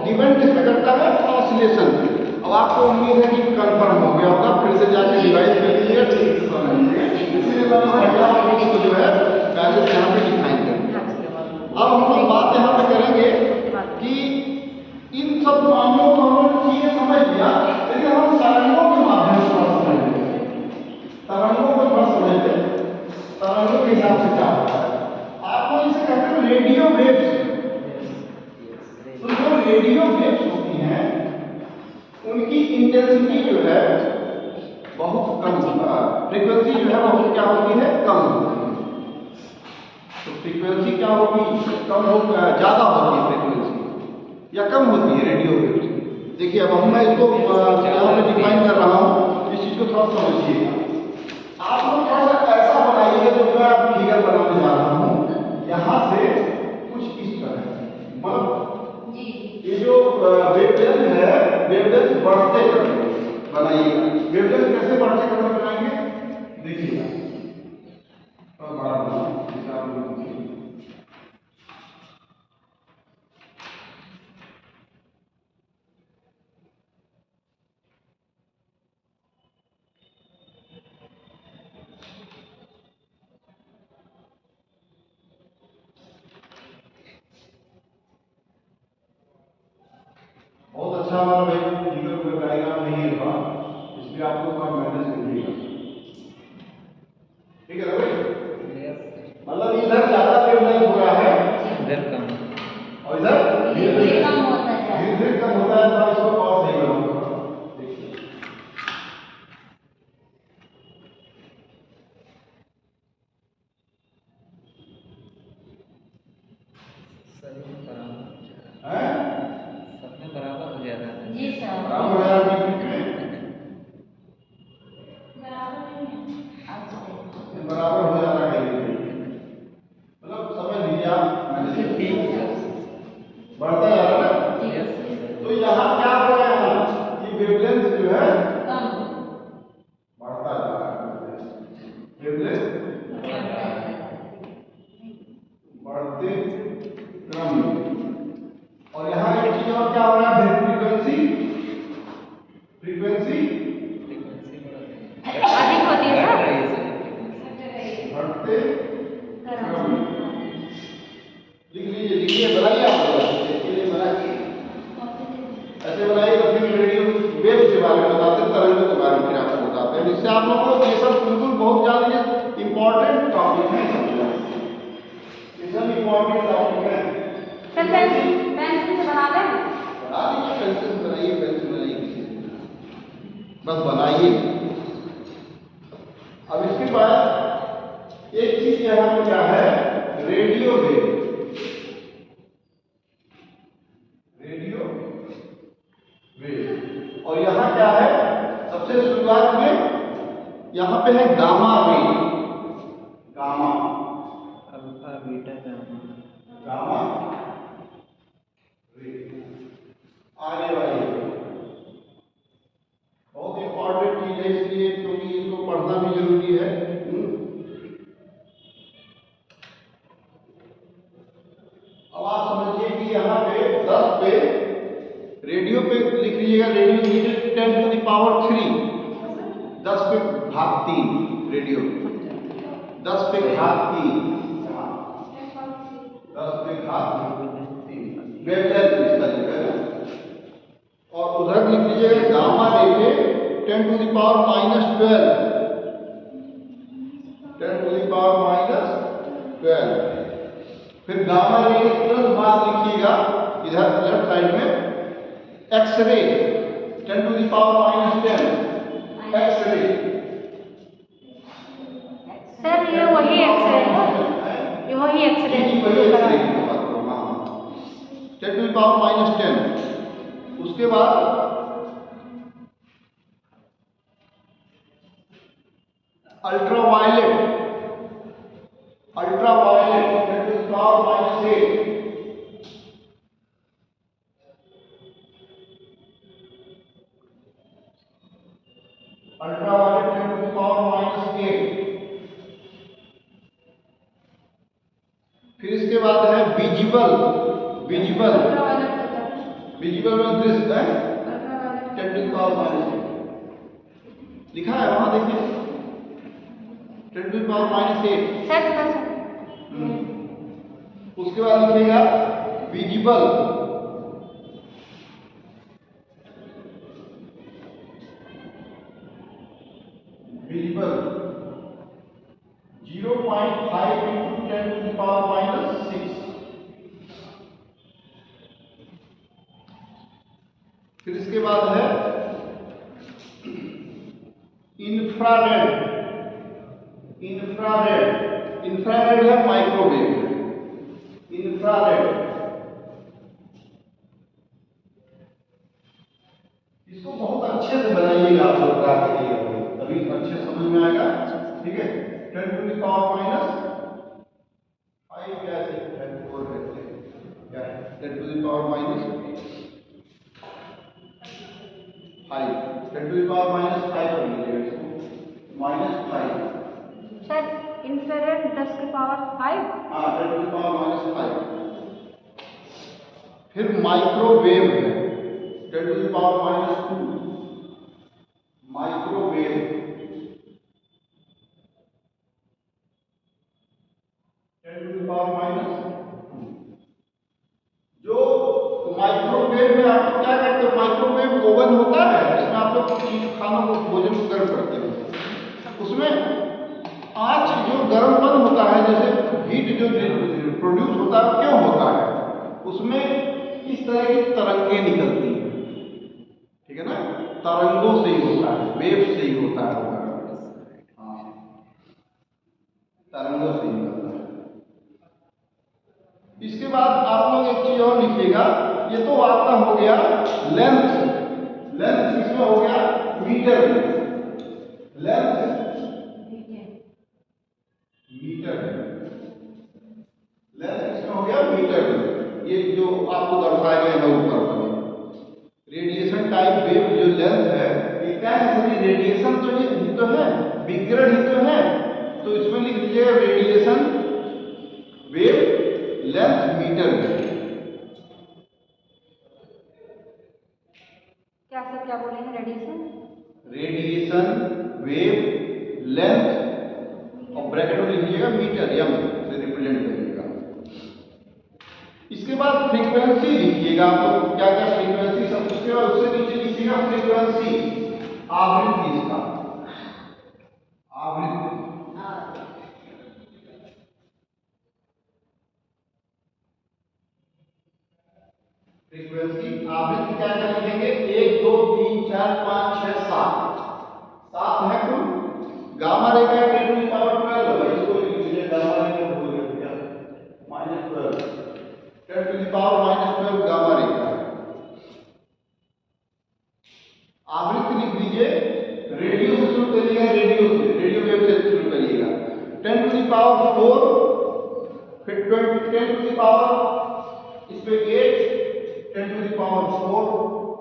डिपेंड किस पे करता है? ऑसिलेशन पे। अब आपको उम्मीद है कि कंफर्म हो गया होगा, फिर से जाके रिवाइज कर लीजिए, ठीक से समझिए। इसलिए मैंने महिला को जो है पहले से यहाँ पे डिफाइन कर। अब हम लोग बात यहाँ पे करेंगे कि इन सब मामलों को हम लोग चीजें समझ लिया, लेकिन हम तरंगों के माध्यम से समझेंगे, तरंगों को थोड़ा समझते, तरंगों के हिसाब से क्या होता है। आपको इसे कहते हैं रेडियो वेव्स। तो जो रेडियो वेव्स होती हैं उनकी इंटेंसिटी जो है बहुत कम फ्रीक्वेंसी जो है वो क्या होती है, कम होती है। तो फ्रीक्वेंसी क्या होगी, कम हो ज़्यादा होती है फ्रीक्वेंसी या कम होती है रेडियो वेव्स की। देखिए अब मैं इसको यहाँ पे डिफाइन कर रहा हूँ, इस चीज़ को थोड़ा समझिएगा। आप लोग थोड़ा सा ऐसा बनाइएगा जो मैं आप फिगर बनाने जा रहा हूँ, यहाँ से कुछ इस तरह, मतलब ये जो वेवलेंथ है, वेवलेंथ बढ़ते क्रम बनाइएगा। वेवलेंथ कैसे बढ़ते क्रम में बनाएंगे, देखिएगा और बड़ा बनाओ जैसे आप लोग बहुत अच्छा हमारा भाई फिगर कोई डायग्राम नहीं है था, इसलिए आप लोग थोड़ा मैनेज करिएगा, ठीक है ना भाई। मतलब इधर ज्यादा वेवलेंथ हो रहा है,
इधर कम,
और इधर
धीरे कम होता है।
धीरे धीरे कम होता है। तो इसको और सही बनाऊंगा, देखिए हैं,
सब में बराबर हो जा रहा है।
जी सर।
बराबर हो जाएगा बीच में,
बराबर नहीं है अब से।
बराबर हो जा रहा है, मतलब समझ लीजिए आप, मैंने
ठीक है,
बढ़ता जा रहा है ना। तो यहाँ क्या हो रहा है, ये वेवलेंथ जो है
कम
बढ़ता जा रहा है, वेवलेंथ बढ़ते क्रम में। और यहाँ एक चीज और क्या हो रहा है, फ्रीक्वेंसी फ्रीक्वेंसी
अधिक होती है सर।
बढ़ते क्रम में। लिख लीजिए, लिखिए, बनाइए आप लोग, इसके लिए बनाइए, ऐसे बनाइए। तो फिर रेडियो वेव्स के बारे में बताते हैं, तरंगों के बारे में फिर आपको बताते हैं, जिससे आप लोगों को ये सब बिल्कुल बहुत ज़्यादा इंपॉर्टेंट टॉपिक है, ये सब इंपॉर्टेंट टॉपिक है।
सर पेंसिल से बना दें।
बना दीजिए, पेंसिल बनाइए, पेंसिल बनाइए, बस बनाइए। अब इसके बाद एक चीज यहाँ पे क्या है, रेडियो वेव, रेडियो वेव। और यहाँ क्या है, सबसे शुरुआत में यहाँ पे है gamma wave, gamma,
alpha beta gamma,
gamma wave आने वाली है। बहुत इंपॉर्टेंट चीज है, इसलिए क्योंकि इसको पढ़ना भी जरूरी है। अब आप समझिए कि यहाँ पे 10 पे रेडियो पे लिख लीजिएगा, रेडियो लीजिए 10 टू द पावर 3, 10 पे घात 3, रेडियो 10 पे घात 3, 10 पे घात 3 वेवलेंथ इसका जो है। और उधर लिख लीजिएगा gamma ray 10 to the power -12, 10 to the power -12। फिर गामा रे के तुरंत बाद लिखिएगा इधर लेफ्ट साइड में x-ray 10 to the power -10, x-ray.
Sir ये वही एक्सरे है, ये वही एक्सरे है जो करा है।
10 टू द पावर -10। उसके बाद ultraviolet, ultraviolet 10 to the power -8, ultraviolet 10 to the power -8। फिर इसके बाद है विजिबल, विजिबल, विजिबल में दृश्य है 10 टू द पावर -8 लिखा है वहां, देखिए 10 टू द पावर -8।
सर बस
उसके बाद लिखिएगा visible, visible 0.5 into 10 to the power -6। फिर इसके बाद है इंफ्रारेड, इंफ्रारेड, इंफ्रारेड है माइक्रोवेव, इंफ्रारेड। इसको बहुत अच्छे से बनाइएगा आप लोग ड्रा करिएगा, तभी अच्छे समझ में आएगा। ठीक है, 10 टू द पावर माइनस 5 कैसे है, 4 है क्या है, 10 to the power minus 5, 10 to the power minus 5 कर लीजिएगा इसको, माइनस 5।
सर इंफ्रारेड 10 के पावर 5।
हाँ, 10 टू द पावर माइनस 5। फिर माइक्रोवेव है 10 to the power minus 2, microwave. जो माइक्रोवेव में आप लोग क्या करते हो, माइक्रोवेव ओवन होता है जिसमें आप लोग खानों को, भोजन को गर्म करते हो, उसमें आंच जो गर्मपन होता है, जैसे हीट जो प्रोड्यूस होता है, क्यों होता है, उसमें इस तरह की तरंगें निकलती हैं। ठीक है ना, तरंगों से ही होता है, वेव से ही होता है। हाँ, तरंगों से ही होता है। इसके बाद आप लोग एक चीज और लिखिएगा, ये तो आपका हो गया लेंथ, लेंथ इसमें हो गया मीटर में, लेंथ मीटर, लेंथ इसमें हो गया मीटर में। ये जो आपको दर्शाया गया है ऊपर पर, रेडिएशन टाइप वेव जो लेंथ है, ये क्या है, सभी रेडिएशन तो ही तो है, विकिरण ही तो है, तो इसमें लिख दीजिएगा रेडिएशन वेव लेंथ मीटर में।
क्या सर, क्या बोले हैं? रेडिएशन,
रेडिएशन वेव लेंथ, और ब्रैकेट में लिखिएगा मीटर, एम से रिप्रेजेंट करिएगा। इसके बाद फ्रीक्वेंसी लिखिएगा, आप लोग क्या क्या फ्रीक्वेंसी सब, उसके बाद उससे नीचे लिखिएगा फ्रीक्वेंसी, आवृत्ति, इसका आवृत्ति। फ्रीक्वेंसी आवृत्ति क्या क्या लिखेंगे, 1 2 3 4 5 6 7, 7 है कुल। गामा रे का 10 टू द पावर 12 है, इसको लिख लीजिए, गामा रे का हो गया -12, 10 to the power -12 gamma ray का। आवृत्ति लिख लीजिए, रेडियो से शुरू करिएगा, रेडियो से, रेडियो वेव से शुरू करिएगा, 10 टू द पावर 4, फिर 10 टू द पावर इस पे 8, 10 to the power 4,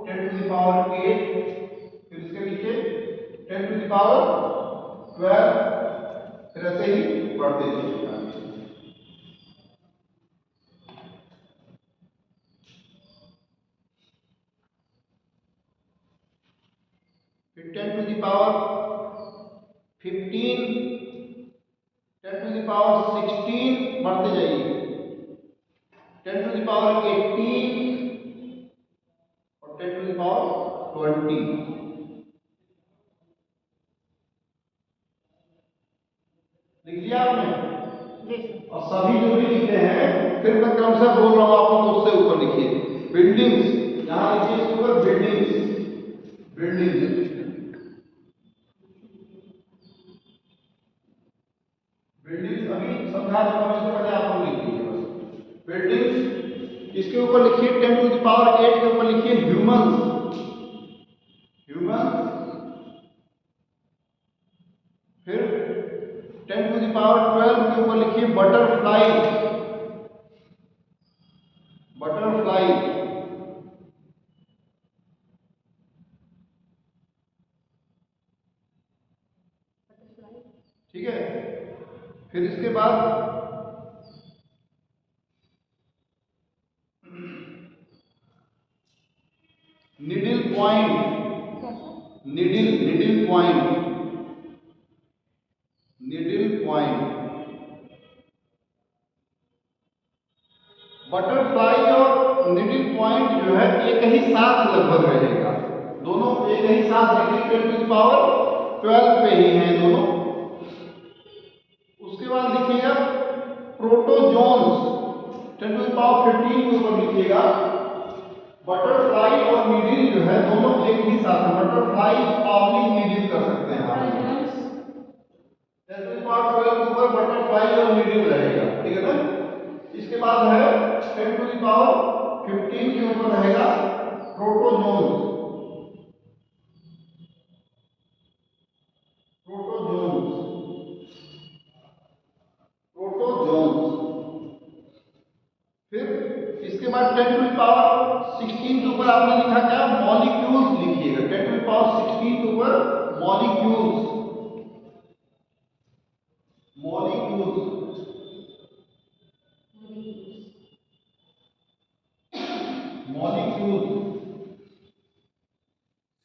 10 to the power 8, फिर इसके नीचे 10 टू द पावर 12, फिर ऐसे ही बढ़ते जाइएगा। फिर 10 to the power 15, 10 to the power 16, बढ़ते जाइए, 10 टू द पावर 18 और 10 टू द पावर 20। लिख लिया आपने?
जी सर।
और सभी जो भी लिखे हैं, फिर मैं क्रमशः बोल रहा हूं आप लोग, उससे ऊपर लिखिए बिल्डिंग्स, यहां लिखिए इसके ऊपर बिल्डिंग्स, बिल्डिंग्स, बिल्डिंग्स अभी समझा दूंगा, इससे पहले आप लोग लिख लीजिए बस बिल्डिंग्स। इसके ऊपर लिखिए 10 टू द पावर 8 के ऊपर लिखिए ह्यूमंस, ह्यूमंस। फिर 10 टू द पावर 12 के ऊपर लिखिए बटरफ्लाई, बटरफ्लाई। ठीक है, फिर इसके बाद needle point, needle, needle point, needle point. Butterfly और निडिल पॉइंट जो है एक ही साथ लगभग रहेगा, दोनों एक ही साथ रखिए, 10 टू द पावर 12 पे ही हैं दोनों। उसके बाद लिखिएगा प्रोटोजोन्स, 10 टू द पावर 15 के ऊपर लिखिएगा बटरफ्लाई और मिडिल जो है दोनों एक ही साथ है। बटरफ्लाई ऑब्लिक मिडिल कर सकते हैं आप। 10 to the power 12 के ऊपर बटरफ्लाई और मिडिल रहेगा, ठीक है ना। इसके बाद है 10 to the power 15 के ऊपर रहेगा प्रोटोजोन्स। फिर इसके बाद 10 to the power 16 के ऊपर आपने लिखा क्या, मॉलिक्यूल्स लिखिएगा। 10 to the power 16 के ऊपर मॉलिक्यूल्स,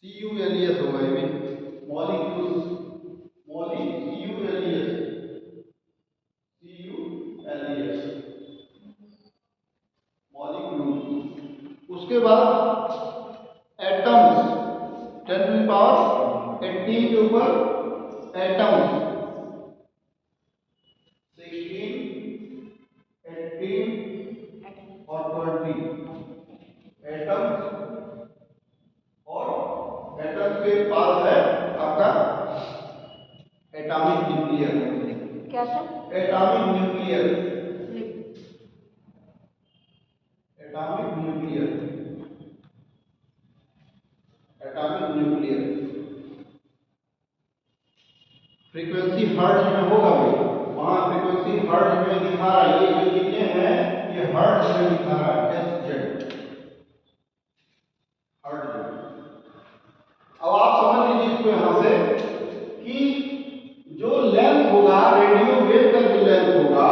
CULES होगा ये भी, मॉलिक्यूल्स, मॉलिक्यूल्स। उसके बाद एटम्स, 10 to the power 18 के ऊपर एटम्स, 16, 18 और 20 एटम्स। और एटम्स के पास है आपका एटॉमिक न्यूक्लियर।
क्या था?
Atomic nuclear, atomic nuclear, atomic nuclear. Frequency hertz में होगा भाई, वहां फ्रीक्वेंसी हर्ट्ज में दिखा रहा है। ये जो चीजें हैं ये हर्ट्ज में दिखा रहा है, SZ हर्ट्ज में। अब आप समझ लीजिए इसको यहां से कि जो लेंथ होगा, रेडियो वेव का जो लेंथ होगा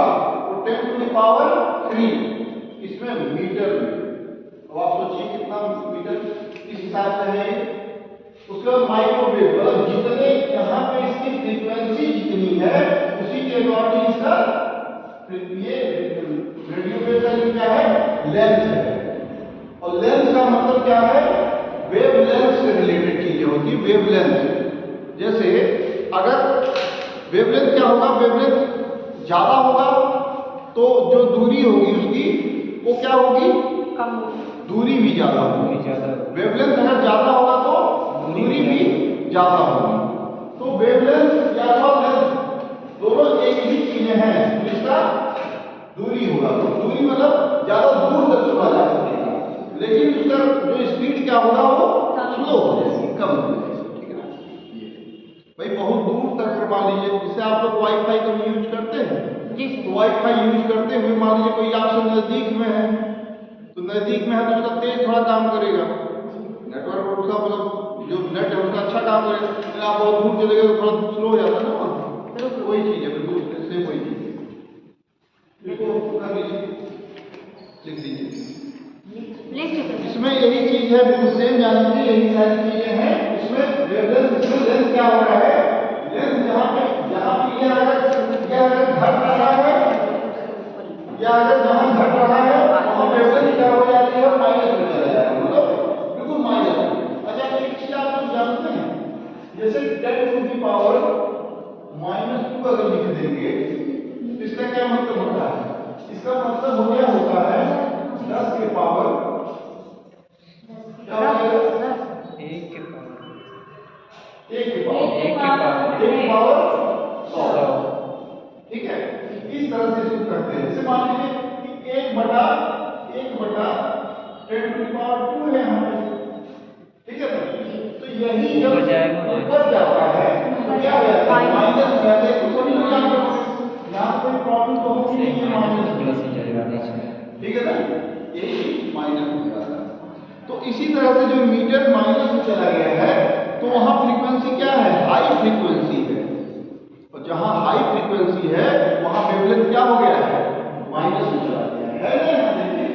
वो 10 to the power 3 इसमें मीटर में। अब आप सोचिए कितना मीटर किस हिसाब से है। उसके बाद माइक्रोवेव, मतलब जितने यहाँ पे इसकी फ्रीक्वेंसी जितनी है उसी के अकॉर्डिंग इसका ये रेडियो वेव का जो क्या है, लेंथ है। और लेंथ का मतलब क्या है, वेव लेंथ से रिलेटेड चीजें होती है। वेव लेंथ, जैसे अगर वेव लेंथ क्या होगा, वेव लेंथ ज्यादा होगा तो जो दूरी होगी उसकी वो क्या होगी,
कम होगी,
दूरी भी ज्यादा होगी। वेवलेंथ अगर ज्यादा होगा तो दूरी भी ज्यादा होगी। तो वेवलेंथ या लेंथ दोनों एक ही चीजें हैं, इसका दूरी होगा। तो दूरी मतलब ज्यादा दूर तक सुना जा सकेगा, लेकिन उसका जो स्पीड क्या होगा वो स्लो हो जाएगी, कम हो जाएगी, ठीक है ना। भाई बहुत दूर तक मान लीजिए, जैसे आप लोग वाईफाई कभी यूज करते हैं
जी।
तो वाईफाई यूज करते हुए मान लीजिए कोई आपसे नजदीक में है, तो नजदीक में है तो उसका तेज थोड़ा काम करेगा, नेटवर्क उसका मतलब जो नेट है उसका अच्छा काम करेगा। लेकिन आप बहुत दूर चले गए तो थोड़ा स्लो हो जाता है ना। वही चीज है, बिल्कुल इससे वही चीज है।
लिख चुके।
इसमें यही चीज है, बिल्कुल सेम जानी चाहिए, यही सारी चीजें हैं। इसमें वेवलेंथ, इसमें लेंथ क्या हो रहा है, लेंथ जहाँ पे ये अगर घट रहा है या अगर जहाँ घट रहा है वहाँ वेवलेंथ क्या हो जाती है, माइनस में चला जाएगा, मतलब बिल्कुल माइनस। अच्छा एक चीज आप लोग जानते हैं, जैसे 10 to the power -2 अगर लिख देंगे तो इसका क्या मतलब होता है, इसका मतलब हो गया होता है 10 के पावर क्या हो जाएगा,
1 के पावर
100, ठीक है। इस तरह से इसको करते हैं। जैसे मान लीजिए कि 1 बटा 10 to the power 2 है यहाँ पे, ठीक है ना। तो यही जब ऊपर जाता है तो क्या हो जाता है, माइनस हो जाता है। तो सभी लोग जानते होंगे यहाँ कोई प्रॉब्लम तो होगी नहीं, ये माइनस
प्लस हो जाएगा नीचे में,
ठीक है ना, यही माइनस हो जाता है। तो इसी तरह से जो मीटर माइनस में चला गया है तो वहां फ्रीक्वेंसी क्या है, हाई फ्रीक्वेंसी है। और जहां हाई फ्रीक्वेंसी है वहां वेवलेंथ क्या हो गया है, माइनस में चला गया है ना। यहाँ देखिए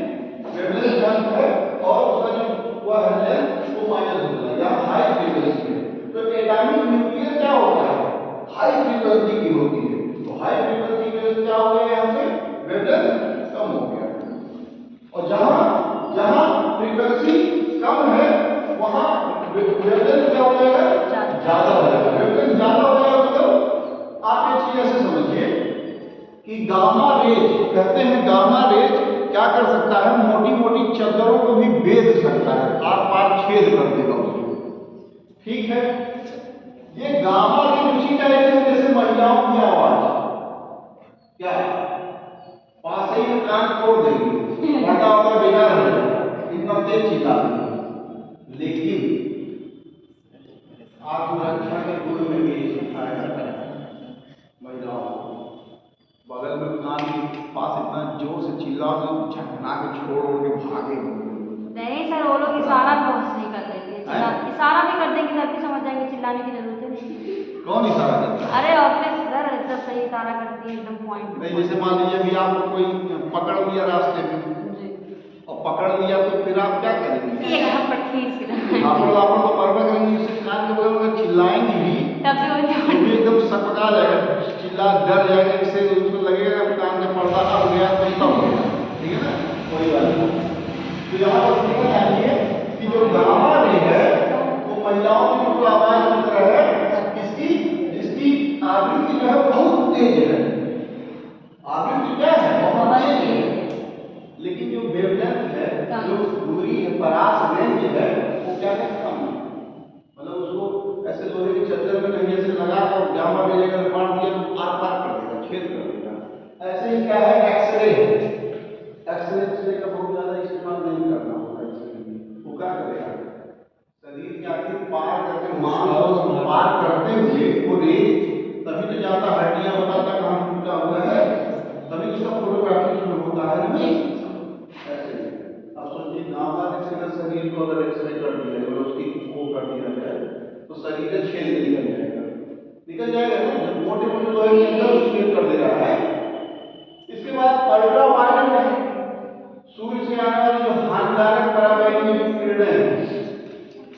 वेवलेंथ ज्यादा है और उसका जो हुआ है लेंथ वो माइनस हो चला गया, हाई फ्रीक्वेंसी है। तो एटॉमिक न्यूक्लियर क्या होता है, हाई फ्रीक्वेंसी की होती है। तो हाई फ्रीक्वेंसी की वजह से क्या हो गया, यहाँ पे वेवलेंथ कम हो गया। और जहां फ्रीक्वेंसी कम है वहां वेवलेंथ क्या हो जाएगा, ज्यादा हो जाएगा। वेवलेंथ ज्यादा हो जाएगा मतलब आप ये चीज ऐसे समझिए कि गामा रेज कहते हैं, गामा रेज क्या कर सकता है, मोटी मोटी चद्दरों को भी बेच सकता है, आर पार छेद कर देगा उसको। ठीक है, ये गामा की उसी टाइप से जैसे महिलाओं की आवाज क्या पास ही में कान तोड़ देगी, पर्दा होगा बेकार हो जाएगा, इतना तेज चिल्लाती है। लेकिन आत्मरक्षा के गुण में भी सिखाया जाता है महिलाओं को, बगल में कान के पास इतना जोर से चिल्लाओ कि झटना के छोड़ के भागे।
नहीं सर, वो लोग इशारा भी बहुत सही कर देंगे, इशारा भी कर देंगे तब भी समझ जाएंगे, चिल्लाने की जरूरत है।
कौन इशारा करता है?
अरे ऑफिस सर एकदम सही इशारा करती है, एकदम पॉइंट।
नहीं, जैसे मान लीजिए अभी आपको कोई पकड़ लिया रास्ते में और पकड़ लिया तो फिर आप क्या करेंगे?
यहाँ पर खींच के
आप तो परवा करेंगे, इससे कान के बगल में चिल्लाएंगे भी
तब
तो भी एकदम सकपका जाएगा, चिल्ला डर जाएगा, इससे उसको लगेगा कि कान में पर्दा आ गया तो तब होगा। ठीक है ना, कोई बात नहीं। तो यहाँ पर समझ आइए कि जो गामा रे है वो महिलाओं की जो आवाज की तरह है, इसकी आवृत्ति जो है बहुत तेज है, आवृत्ति क्या है बहुत तेज है, लेकिन जो वेवलेंथ है, जो दूरी है, परास रेंज है, वो क्या है कम है। मतलब उसको ऐसे लोहे की चद्दर में कहीं ऐसे लगा कर गामा में लेकर मार दिया तो आर पार कर देगा, छेद कर देगा। ऐसे ही क्या है एक्सरे है, एक्सरे का बहुत ज्यादा इस्तेमाल नहीं करना होगा। एक्सरे वो क्या करेगा, शरीर के आखिर पार करके मांस को पार करते हुए वो रेज तभी तो जाता, हड्डियां बताता कहाँ टूटा हुआ है, तभी उसका फोटोग्राफी उसमें होता है ना। ऐसे अब सोचिए गामा ने सीधा शरीर को अगर एक्सरे कर दिया है, मतलब उसकी वो कर दिया जाए तो शरीर का छेद निकल जाएगा, निकल जाएगा ना, जब मोटे मोटे लोहे के अंदर छेद कर दे रहा है। इसके बाद अल्ट्रा वायलेट है, सूर्य से आने वाली जो हानिकारक पराबैंगनी किरणें,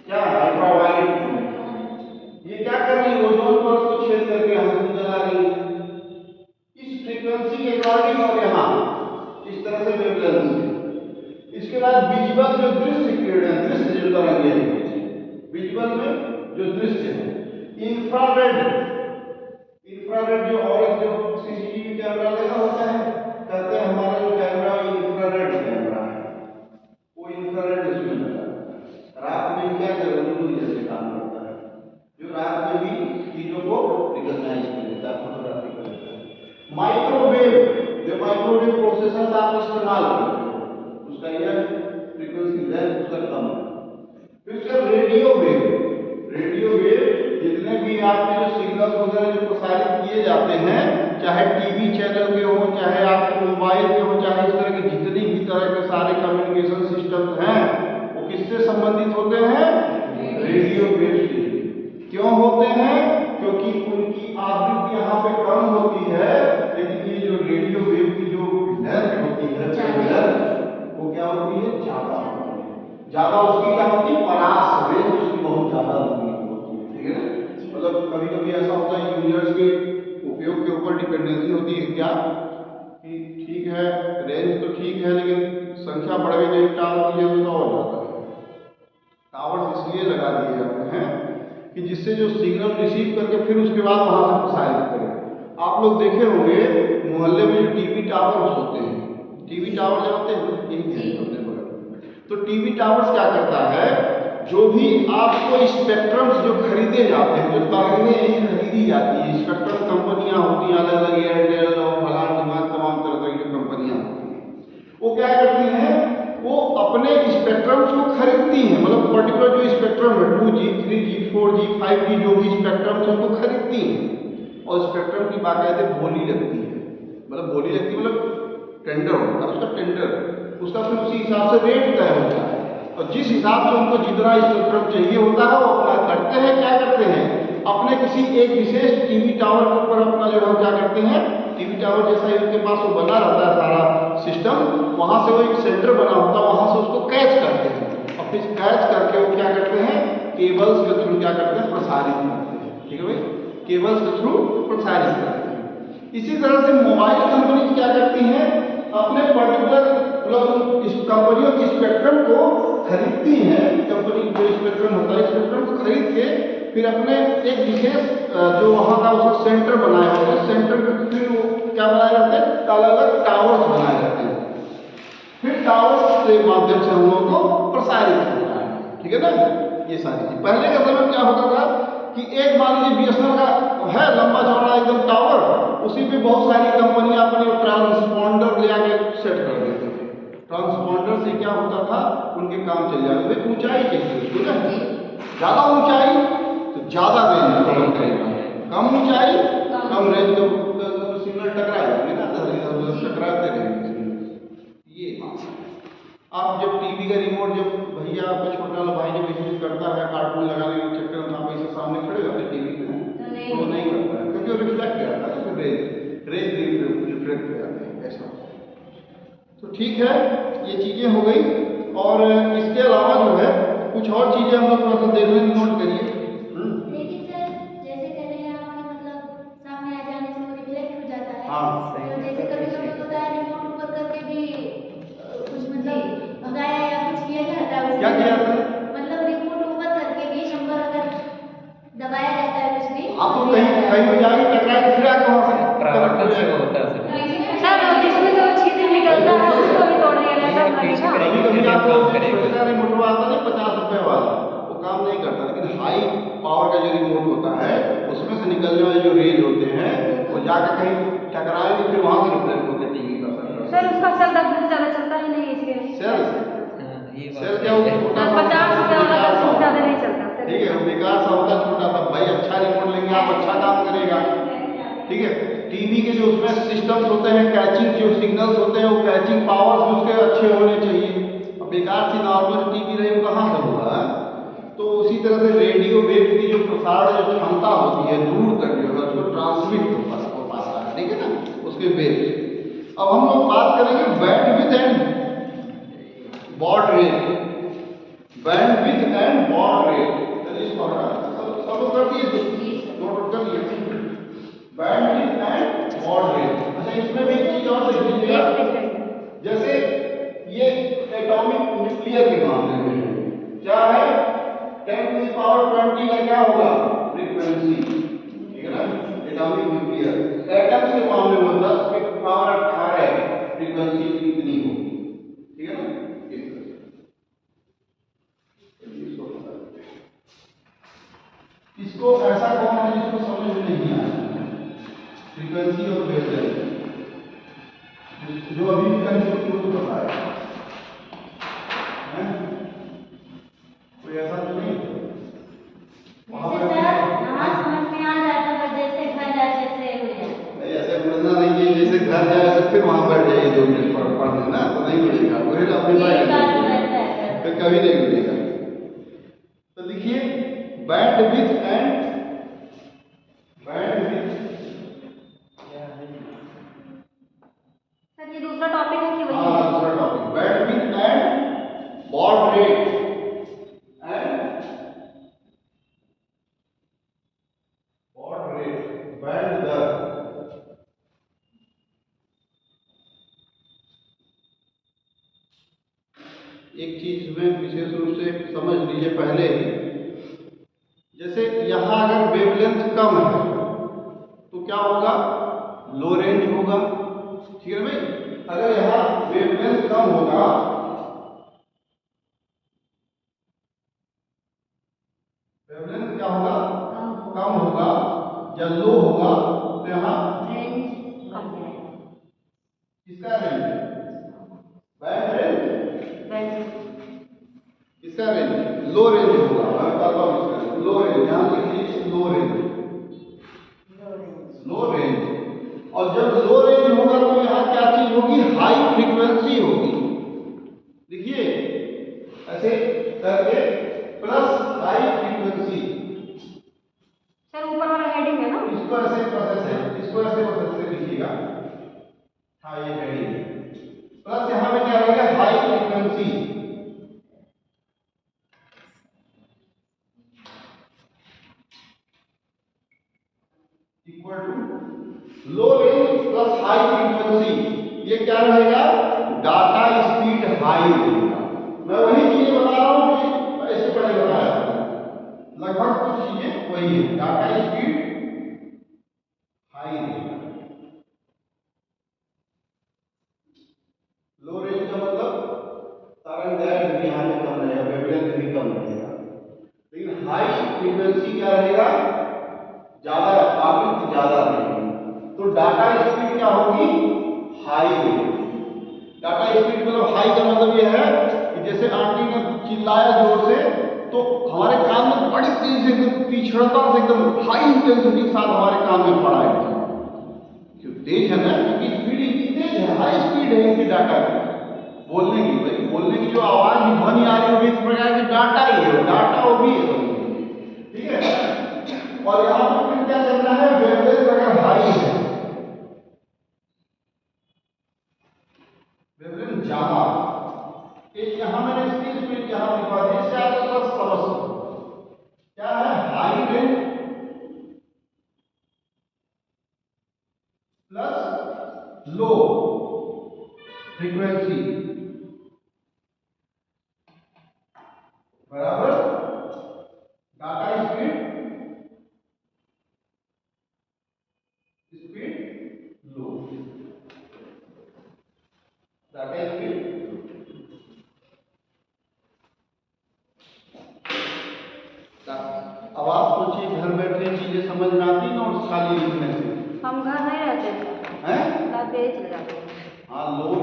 क्या अल्ट्रा वायलेट, ये क्या कर रही है, ओजोन परत को छेद करके हम जला रही है। इस फ्रीक्वेंसी के अकॉर्डिंग और यहाँ इस तरह से वेवलेंथ है। इसके बाद विजुअल जो दृश्य किरणें, दृश्य जो तरंगे हैं, विजुअल में जो दृश्य है, इंफ्रारेड, इंफ्रारेड जो और जो सीसीटीवी कैमरा लगा होता है, कहते हैं हमारा जो कैमरा इंफ्रारेड कैमरा है, वो इंफ्रारेड इसमें लगा है। रात में क्या जरूरी जैसे काम करता है, जो रात में भी चीजों को रिकॉग्नाइज कर लेता है, फोटोग्राफी कर लेता है। माइक्रोवेव, जो माइक्रोवेव प्रोसेसर आप इस्तेमाल करते हो उसका यह फ्रीक्वेंसी लेंथ उसका कम है। फिर उसका रेडियो वेव, रेडियो वेव जितने भी आपके जो सिग्नल वगैरह जो प्रसारित किए जाते हैं, चाहे टीवी चैनल के हो, चाहे आपके मोबाइल के हो, चाहे इस तरह के जितनी भी तरह के सारे कम्युनिकेशन सिस्टम हैं, वो किससे संबंधित होते हैं, रेडियो वेव से। क्यों होते हैं, क्योंकि उनकी आवृत्ति यहाँ पे कम होती है, लेकिन ये जो रेडियो वेव की जो लेंथ होती है वो क्या होती है, ज्यादा होती है। ज्यादा उसकी क्या होती है, परास रेंज उसकी बहुत ज्यादा लंबी होती है। ठीक है ना, मतलब कभी कभी ऐसा होता है यूजर्स के उपयोग के ऊपर डिपेंडेंसी होती है क्या, कि ठीक है रेंज तो ठीक है लेकिन संख्या बढ़ गई, नहीं टावर की जरूरत और ज्यादा है। टावर्स इसलिए लगा दिए जाते हैं कि जिससे जो सिग्नल रिसीव करके फिर उसके बाद वहां से प्रसारित करें। आप लोग देखे होंगे मोहल्ले में जो टीवी टावर्स होते हैं, टीवी टावर जानते हैं अपने बगल में, तो टीवी टावर्स क्या करता है, जो भी आपको स्पेक्ट्रम्स जो खरीदे जाते हैं, जो तरंगें खरीदी जाती है, स्पेक्ट्रम कंपनियां होती हैं अलग अलग, एयरटेल और फलान ढिमाग तमाम तरह तरह की जो कंपनियां होती हैं, वो क्या करती हैं, वो अपने स्पेक्ट्रम्स को खरीदती हैं, मतलब पर्टिकुलर जो स्पेक्ट्रम है 2G 3G 4G 5G जो भी स्पेक्ट्रम्स हैं उनको खरीदती हैं, और स्पेक्ट्रम की बाकायदे बोली लगती है, मतलब बोली लगती है मतलब टेंडर होता है उसका, टेंडर उसका फिर उसी हिसाब से रेट तय होता है, और जिस हिसाब से उनको जितना स्पेक्ट्रम चाहिए होता है वो अपना करते हैं, क्या करते हैं, अपने किसी एक विशेष टीवी टावर के ऊपर अपना जो है क्या करते हैं, टीवी टावर जैसा ही उनके पास वो बना रहता है सारा सिस्टम, वहां से वो एक सेंटर बना होता है, वहां से उसको कैच करते हैं, और फिर कैच करके वो क्या करते हैं, केबल्स के थ्रू क्या करते हैं, प्रसारित करते हैं। ठीक है भाई, केबल्स के थ्रू प्रसारित करते हैं। इसी तरह से मोबाइल कंपनी क्या करती हैं, अपने पर्टिकुलर मतलब इस कंपनियों की स्पेक्ट्रम को खरीदती हैं, कंपनी जो स्पेक्ट्रम होता है स्पेक्ट्रम को खरीद के फिर अपने एक विशेष जो वहाँ का उसका सेंटर बनाया होता है, सेंटर पे फिर वो क्या बनाए जाते हैं, अलग अलग टावर्स बनाए जाते हैं। के माध्यम से हम लोगों को प्रसारित होता है, ठीक है ना। ये सारी चीज पहले के समय में क्या होता था कि एक मान लीजिए बीएसएनएल का है लंबा चौड़ा एकदम टावर, उसी पे बहुत सारी कंपनियां अपनी ट्रांसपॉन्डर ले आके सेट कर देते थे। ट्रांसपॉन्डर से क्या होता था, उनके काम चल जाते थे। ऊंचाई चाहिए उसको ना, ज्यादा ऊंचाई तो ज्यादा रेंज कवर करेगा, कम ऊंचाई कम रेंज का सिग्नल टकरा जाएंगे ना, टकराते रहेंगे। ये आप जब टीवी का रिमोट जब भैया आपका छोटा वाला भाई जब ऐसे करता है कार्टून लगाने के चक्कर में, आप ऐसे सामने खड़े होते टीवी पे तो वो नहीं करता है, क्योंकि वो रिफ्लेक्ट करता है, फिर रेज रिफ्लेक्ट हो जाते हैं, ऐसा होता है। तो ठीक है, ये चीजें हो गई। और इसके अलावा जो है कुछ और चीजें हम लोग थोड़ा सा देख लें, नोट करिए।
लेकिन सर जैसे कह रहे हैं आप कि मतलब सामने आ जाने से वो रिफ्लेक्ट हो जाता है।
हाँ।
तो जैसे कभी कभी होता है रिमोट ऊपर करके भी कुछ मतलब भगाया या कुछ किया जाता है।
क्या किया जाता है?
मतलब रिमोट ऊपर करके भी नंबर अगर दबाया जाता है कुछ भी।
आप तो कहीं कहीं में जाके टकरा के फिर आके वहां से
परावर्तन से वो होता है सर।
सर जिसमें जो छिद्र निकलता है उसको भी तोड़ दिया जाता है,
पीछे
लगेगा।
कभी कभी
करेगा,
आपको
काम करेगा।
छोटा रिमोट आता नहीं 50 रुपए वाला, वो काम नहीं करता। लेकिन हाई पावर का जो रिमोट होता है उसमें से निकलने वाले जो रेज होते हैं वो जाकर कहीं टकराएंगे, फिर वहां से रिफ्लेक्ट होकर टीवी कर सकता है।
सर उसका सेल तक ज्यादा चलता ही नहीं है इसलिए।
सेल
हाँ, ये बात
सेल
सही
क्या वो
है।
छोटा
सर
सा
50 रुपए वाला
बेकार
10
सा
से
होता
ज्यादा
है।
नहीं चलता सर।
ठीक है, वो बेकार सा होता है, छोटा सा। भाई अच्छा रिमोट लेंगे आप, अच्छा काम करेगा, ठीक है। टीवी के जो उसमें सिस्टम्स होते हैं, कैचिंग जो सिग्नल्स होते हैं, वो कैचिंग पावर्स भी उसके अच्छे होने चाहिए। अब बेकार सी नॉर्मल टीवी रहे वो कहाँ से होगा। तो उसी तरह से रेडियो वेव की जो प्रसारण जो क्षमता होती है दूर तक जो है उसको ट्रांसमिट हो पाता है, ठीक है ना, उसके वेव। अब हम लोग बात करेंगे bandwidth and baud rate. Bandwidth and baud rate, चलिए इसको हटा सब कर दिए, नोट कर लिए। Bandwidth and baud rate. अच्छा, इसमें भी एक चीज और देख लीजिएगा, जैसे ये एटॉमिक न्यूक्लियर के मामले में क्या है, 10⁻20 का क्या होगा फ्रीक्वेंसी, ठीक है ना, एटॉमिक न्यूक्लियर। एटम्स के मामले में 10⁻18 फ्रीक्वेंसी कितनी होगी, ठीक है ना। इसको ऐसा कौन है जिसको समझ में नहीं आया, फ्रीक्वेंसी और वेवलेंथ जो अभी भी कंफ्यूज हो तो बताया है, कोई ऐसा तो नहीं
जैसे सर हाँ समझ में आ जाता है, पर जैसे घर जाते से हो जाता है।
ऐसे उड़ना नहीं है, जैसे घर जाए तो फिर वहां बैठ जाइए 2 मिनट पढ़ने ना, तो नहीं उड़ेगा, वही अपनी
यही बात
बात
रहता है।
फिर कभी नहीं उड़ेगा। तो लिखिए बैंडविड्थ एंड
सर ये दूसरा टॉपिक है कि वही
हाँ
है?
दूसरा topic bandwidth and baud rate and baud rate, band दर। एक चीज में विशेष रूप से समझ लीजिए पहले ही, जैसे यहां अगर वेवलेंथ कम है तो क्या होगा, लो रेंज होगा, ठीक है भाई। अगर यहां वेवलेंथ कम होगा, वेवलेंथ क्या होगा, कम होगा या लो होगा, तो यहां
रेंज कम है।
किसका रेंज, बैंड रेंज, किसका रेंज, लो रेंज होगा। मैं बताता हूं इसका लो रेंज, ध्यान रखिए लो रेंज, लो रेंज। और जब लो रेंज होगा तो यहां क्या चीज होगी, हाई फ्रीक्वेंसी होगी। देखिए ऐसे करके प्लस हाई फ्रीक्वेंसी,
सर ऊपर वाला हेडिंग है ना?
इसको ऐसे प्लस ऐसे, इसको ऐसे प्लस ऐसे लिखिएगा। हाँ ये हेडिंग प्लस, यहां पे क्या रहेगा, high frequency equal to low range plus high frequency. ये क्या रहेगा, डाटा स्पीड हाई रहेगा। मैं वही चीजें बता रहा हूं कि ऐसे पहले बताया था, लगभग कुछ चीजें वही है, डाटा स्पीड हाई रहेगा। लो रेंज का मतलब कम रहेगा, लेकिन हाई फ्रीक्वेंसी क्या रहेगा, ज्यादा आवृत्ति ज्यादा रहेगी। तो डाटा स्पीड क्या होगी, हाई होगी। डाटा स्पीड मतलब हाई का मतलब ये है कि जैसे आंटी ने चिल्लाया जोर से तो हमारे कान में बड़ी तेज से एकदम तीक्ष्णता से एकदम हाई इंटेंसिटी के साथ हमारे कान में पड़ा है। क्यों तेज है ना, क्योंकि स्पीड इतनी तेज है, हाई स्पीड है इनकी डाटा की बोलने की। भाई बोलने की जो आवाज की ध्वनि आ रही होगी इस प्रकार की डाटा ही है, डाटा वो भी है, ठीक है। और यहाँ पर फिर क्या चलना है, वेवलेंथ अगर हाई है, वेवलेंथ ज्यादा, एक यहाँ मैंने इसकी स्पीड यहाँ लिखवा दी, इससे आप समझ सकते क्या है, high range plus low frequency बराबर डाटा स्पीड लो, डाटा स्पीड अब आप सोचिए घर बैठे चीजें समझ में आती नोट्स खाली लिखने से,
हम घर नहीं रहते
हैं?
लाइब्रेरी चले जाते हैं।
हाँ लोग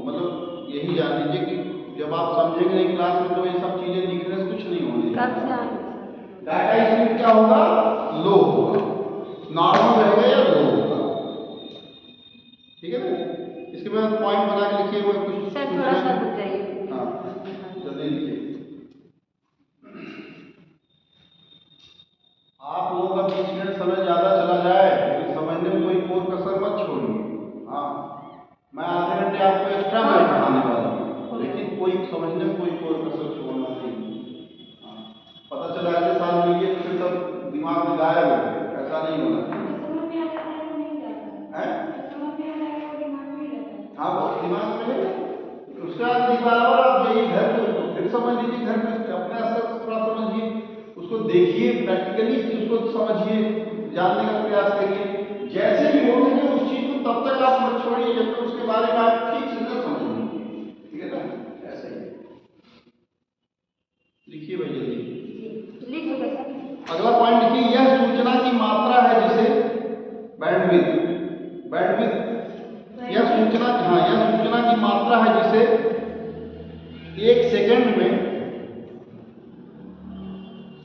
मतलब यही जान लीजिए कि जब आप समझेंगे नहीं क्लास में तो ये सब चीजें लिखने से कुछ नहीं होने
कब से
वाला।
आएंगे?
डाटा स्पीड क्या होगा, लो होगा, नॉर्मल रहेगा या लो होगा, ठीक है ना। इसके बाद पॉइंट बना के लिखिए, वो कुछ
सर थोड़ा सा रुक जाइए।
हाँ जल्दी लिखिए। आप लोगों का 20 मिनट समय ज्यादा चला जाए तो समझने में कोई कोर कसर मत छोड़िए। हाँ मैं आधे घंटे आपको एक्स्ट्रा मैं पढ़ाने वाला हूँ, लेकिन कोई समझने में कोई कोर कसर छोड़ना नहीं। हाँ पता चला अगले साल मिलिए तो फिर सब दिमाग में गायब हो गए, ऐसा नहीं होना चाहिए। हाँ वो दिमाग में है, उसके बाद बराबर आप जाइए घर पे, उसको फिर समझ लीजिए, घर पे अपने असर से थोड़ा समझिए, उसको देखिए प्रैक्टिकली, उसको समझिए, जानने का प्रयास करिए, जैसे भी हो सके उस चीज को तब तक आप मत छोड़िए जब तक उसके बारे में आप ठीक से न समझ लीजिए, ठीक है ना। ऐसे ही लिखिए भाई जल्दी
लिख लो सर।
अगला पॉइंट लिखिए, यह सूचना की मात्रा है जिसे बैंडविड्थ, बैंडविड्थ यह सूचना, हाँ यह सूचना की मात्रा है जिसे 1 सेकंड में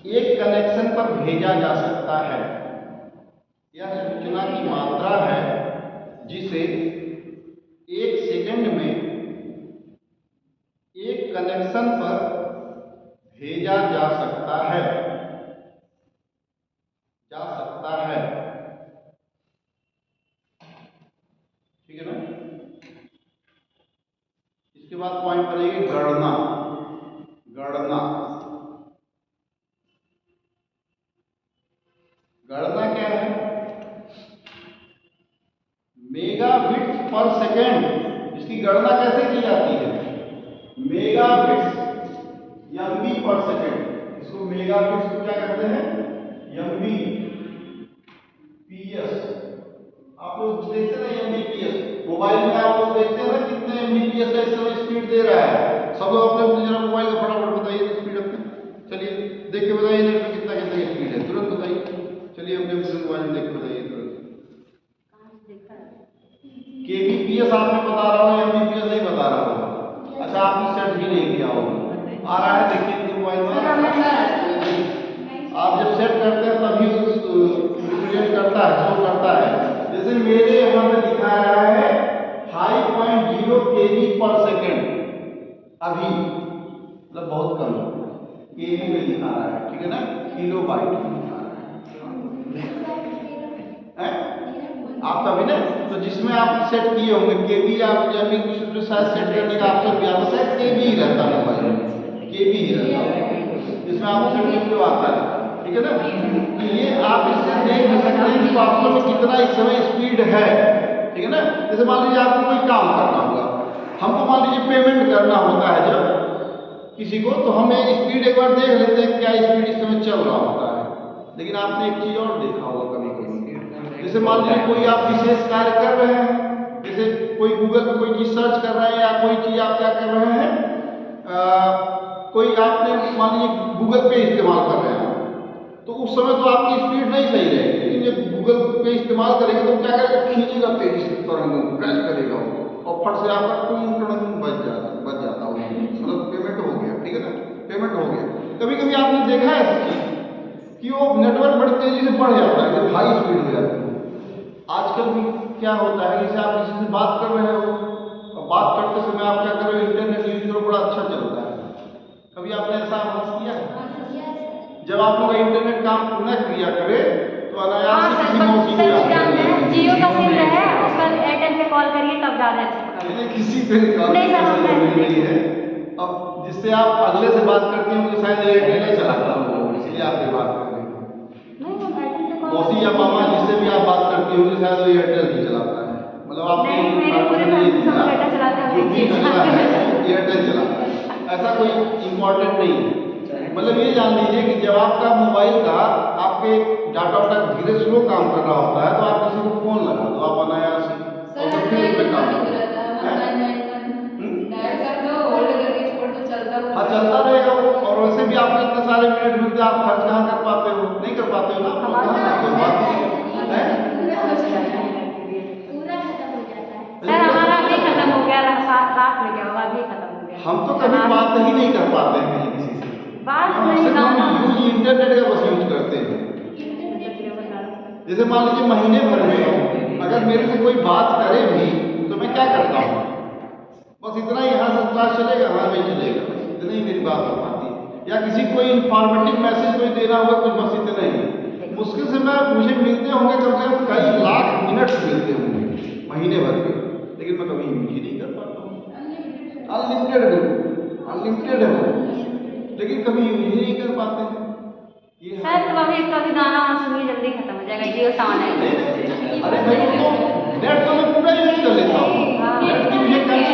एक कनेक्शन पर भेजा जा सकता है। यह सूचना की मात्रा है जिसे 1 सेकंड में एक कनेक्शन पर भेजा जा सकता है, जा सकता है, ठीक है ना। इसके बाद पॉइंट करेंगे गणना, गणना, गणना क्या है, मेगाबिट्स पर सेकेंड, इसकी गणना कैसे की जाती है, मेगाबिट्स एमबी पर सेकेंड, इसको मेगाबिट्स को क्या कहते हैं, एमबी पीएस। आप लोग देखते हैं एमबीपीएस मोबाइल में, आप लोग देखते हैं ना कितने एमबीपीएस का इस समय स्पीड दे रहा है। सब लोग अपने अपने जरा मोबाइल का फटाफट बताइए स्पीड अपने, चलिए देख के बताइए नेट पे कितना कितना स्पीड है, तुरंत बताइए, चलिए अपने मोबाइल में देख के बताइए तुरंत। केबीपीएस आपने बता रहा हो, एमबीपीएस नहीं बता रहा हो, अच्छा आपने सेट भी नहीं किया होगा, आ रहा है देखिए मोबाइल में, आप जब सेट करते हैं तभी रिप्रेजेंट करता है, शो करता है। जैसे मेरे यहाँ पे दिखा रहा है 5.0 केबी पर सेकेंड, अभी मतलब बहुत कम केबी में दिखा रहा है, ठीक है ना, किलो बाइट में दिखा रहा है। आप तभी ना, तो जिसमें आप सेट किए होंगे केबी, आप जब भी शायद सेट करने का ऑप्शन भी आता है, केबी ही रहता है मोबाइल में, केबी ही रहता है, जिसमें आप सेट करके आता है, ठीक है ना। तो ये आप इससे देख सकते हैं कि वास्तव में कितना इस समय स्पीड है, ठीक है ना। जैसे मान लीजिए आपको कोई काम करना होगा, हमको मान लीजिए पेमेंट करना होता है जब किसी को, तो हम स्पीड एक बार देख लेते हैं क्या स्पीड इस समय चल रहा होता है। लेकिन आपने एक चीज और देखा होगा कभी कभी, जैसे मान लीजिए कोई आप विशेष कार्य कर रहे हैं, जैसे कोई गूगल पे कोई चीज सर्च कर रहे हैं या कोई चीज आप क्या कर रहे हैं, कोई आपने मान लीजिए गूगल पे इस्तेमाल कर रहे हैं तो उस समय तो आपकी स्पीड नहीं सही रहेगी, लेकिन जब गूगल पे इस्तेमाल करेंगे तो क्या करेगा, खींचेगा तेजी से तुरंत प्रेस करेगा वो और फट से आपका टुन बच जाता वो, मतलब पेमेंट हो गया, ठीक है ना, पेमेंट हो गया। कभी कभी आपने देखा है ऐसी चीज कि वो नेटवर्क बड़ी तेजी से बढ़ जाता है, जब हाई स्पीड हो जाती है। आजकल भी क्या होता है, जैसे आप किसी से बात कर रहे हो और बात करते समय आप क्या करो, इंटरनेट यूज करो, बड़ा अच्छा चलता है। कभी आपने ऐसा आभास किया है? जब आप लोग इंटरनेट काम न किया करे तो अनायास ही किसी मौसी को याद कर लेंगे।
जियो का सिम है, उस पर एयरटेल पे कॉल करिए तब ज़्यादा अच्छा पकड़ेगा।
नहीं, किसी पे कॉल
नहीं सर, हम
नहीं है। अब जिससे आप अगले से बात करते हैं मुझे शायद एयरटेल ही चलाता हूँ, इसलिए आप ये बात कर रहे हैं।
नहीं, हम एयरटेल पे कॉल
मौसी या मामा जिससे भी आप बात करती होंगी शायद वो एयरटेल ही चलाता है, मतलब आप
नहीं, मेरे पूरे फैमिली सब लोग एयरटेल चलाते हैं,
जो भी
हम
चला है एयरटेल चलाता है, ऐसा कोई इम्पोर्टेंट नहीं है। मतलब ये जान लीजिए कि जब आपका मोबाइल का आपके डाटा वाटा धीरे स्लो काम कर रहा होता है तो आप किसी को फोन लगा दो, आप अनायास
सर
फिर उसमें काम हाँ चलता रहेगा वो। और वैसे भी आपको इतने सारे मिनट मिलते हैं, आप खर्च कहाँ कर पाते हो, नहीं कर पाते हो ना, आप लोग कहाँ करते हो बात है?
पूरा खत्म हो जाता है।
सर हमारा अभी खत्म हो गया, रात में क्या होगा, अभी खत्म हो गया।
हम तो कभी बात ही नहीं कर पाते हैं कहीं किसी से,
बात
हम
नहीं,
सिर्फ
गाँव
हम यूज इंटरनेट का बस यूज करते हैं। जैसे मान लीजिए महीने भर में अगर मेरे से कोई बात करे भी तो मैं क्या करता हूँ, बस इतना ही, यहाँ से क्लास चलेगा वहाँ नहीं चलेगा, बस इतना ही मेरी बात हो पाती है। या किसी कोई इंफॉर्मेटिव मैसेज कोई देना होगा कुछ, बस इतना ही। मुश्किल से मुझे मिलते होंगे कम से कम कई लाख मिनट मिलते होंगे महीने भर के, लेकिन मैं कभी यूज ही नहीं कर पाता हूँ। अनलिमिटेड बिल्कुल अनलिमिटेड है वो, लेकिन कभी यूज ही नहीं कर पाते हैं।
सर कभी गाना वाना सुनिए, जल्दी खत्म हो जाएगा, जियो सावन है।
अरे भाई तो नेट तो मैं पूरा यूज कर लेता हूँ, नेट की मुझे कम से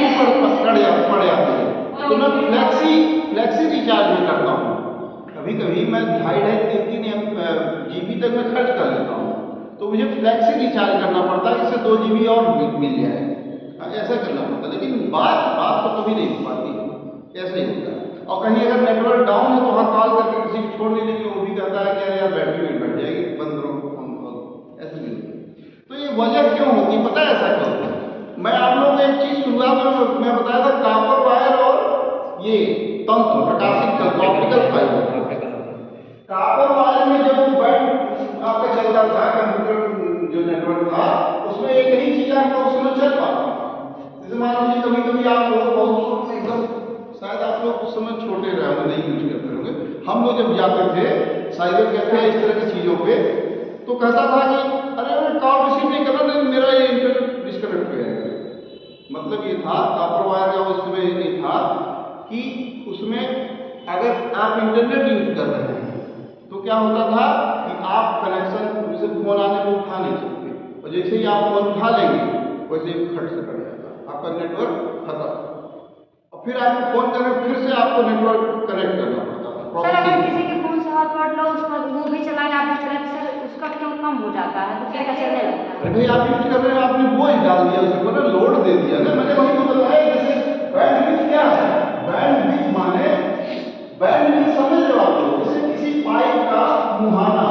पड़ जाती है तो मैं फ्लैक्सी रिचार्ज में करता हूँ। कभी कभी मैं 2.5-3 GB तक मैं खर्च कर लेता हूँ, तो मुझे फ्लैक्सी रिचार्ज करना पड़ता है, इससे 2 GB और मिल जाए, ऐसा करना पड़ता है। लेकिन बात तो कभी नहीं हो पाती, ऐसा ही होता है। और कहीं अगर नेटवर्क डाउन है तो वहाँ कॉल करके किसी को छोड़ देने के, वो भी कहता है कि अरे यार बैटरी नहीं बढ़ जाएगी, बंद करो फोन कॉल, ऐसे भी होता है। तो ये वजह क्यों होती है, पता है ऐसा क्यों होता है? मैं आप लोगों को एक चीज शुरुआत में मैं बताया था, कॉपर वायर और ये तंत्र प्रकाशित तंत्र ऑप्टिकल फाइबर। कॉपर वायर में जब वो बैंड आपका चलता था, कंप्यूटर जो नेटवर्क था उसमें एक ही चीज आपका उस समय चल पाता था। जैसे मान लीजिए कभी कभी आप लोग बहुत छोटे एकदम, शायद आप लोग उस समय छोटे रहे होंगे, नहीं यूज करते होंगे, हम लोग जब जाते थे साइबर कैफे इस तरह की चीजों पे, तो कहता था कि अरे मैं कॉल रिसीव नहीं कर रहा, नहीं मेरा ये इंटरनेट डिस्कनेक्ट हो जाएगा। मतलब ये था कॉपर वायर का उस समय ये था कि उसमें अगर आप इंटरनेट यूज कर रहे हैं तो क्या होता था कि आप कनेक्शन, जैसे फोन आने को उठा नहीं सकते, और जैसे ही आप फोन उठा लेंगे वैसे ही खट से कट जाता, आपका नेटवर्क खत्म, और फिर आपको फोन करके फिर से आपको नेटवर्क कनेक्ट करना पड़ता था।
सर अगर किसी के फोन से हॉटस्पॉट लो, उसको वो भी चलाए आप भी चलाए, सर उसका क्यों कम हो जाता है, दूसरे का चलने लगता है।
अरे भाई आप यूज कर रहे हैं, आपने बोझ डाल दिया उसको ना, लोड दे दिया ना। मैंने वही तो बताया, जैसे बैंडविड्थ क्या है, बैंडविड्थ माने बैंडविड्थ समझ रहे हो आप लोग, जैसे किसी पाइप का मुहाना,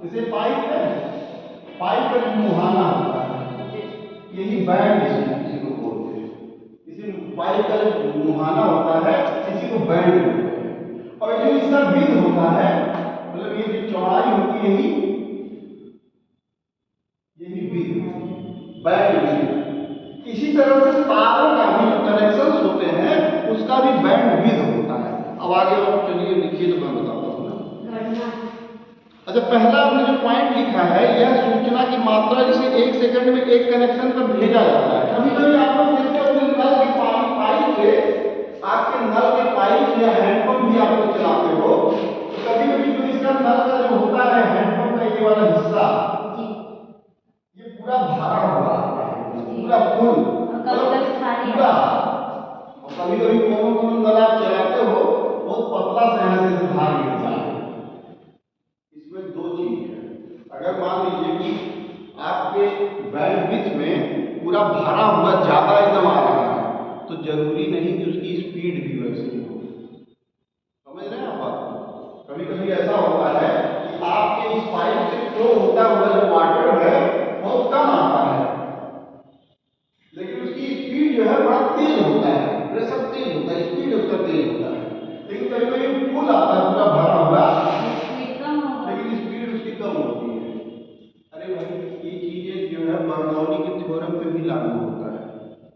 जैसे पाइप है, पाइप का जो मुहाना होता है यही बैंड किसी को बोलते हैं, किसी पाइप का जो मुहाना होता है किसी को बैंड बोलते हैं। और जो इसका विड्थ होता है, मतलब ये जो चौड़ाई होती है यही विड्थ, बैंड विड्थ। इसी तरह से तारों का भी जो कनेक्शंस होते हैं उसका भी बैंड विड्थ होता है। अब आगे आप चलिए लिखिए तो मैं बताता हूँ ना। अच्छा, पहला आपने जो पॉइंट लिखा है, यह सूचना की मात्रा जिसे 1 सेकंड में एक कनेक्शन पर भेजा जाता है। कभी कभी आप लोग देखते हो अपने नल के पाइप से, आपके नल के पाइप से या हैंडपंप भी आप लोग चलाते हो, तो कभी कभी जो इसका नल का जो होता है हैंडपंप का ये वाला हिस्सा, ये पूरा भरा हुआ पूरा फुल, पूरा। और कभी कभी कौन नल आप चलाते हो बहुत पतला से यहाँ से धार गिरता है। इसमें 2 चीज है, अगर मान लीजिए कि आपके बैंडविड्थ में पूरा भरा हुआ ज्यादा एकदम आ रहा है तो जरूरी नहीं कि उसकी स्पीड भी वैसी हो। इस पाइप से फ्लो होता हुआ जो वाटर है बहुत कम आता है, लेकिन उसकी स्पीड जो है बड़ा तेज होता है, प्रेशर तेज होता है, स्पीड उसका तेज होता है। लेकिन कभी कभी फुल आता है पूरा भरा हुआ, लेकिन स्पीड उसकी कम होती है। अरे भाई ये चीजें जो है बर्नौली के थ्योरम पे भी लागू होता है।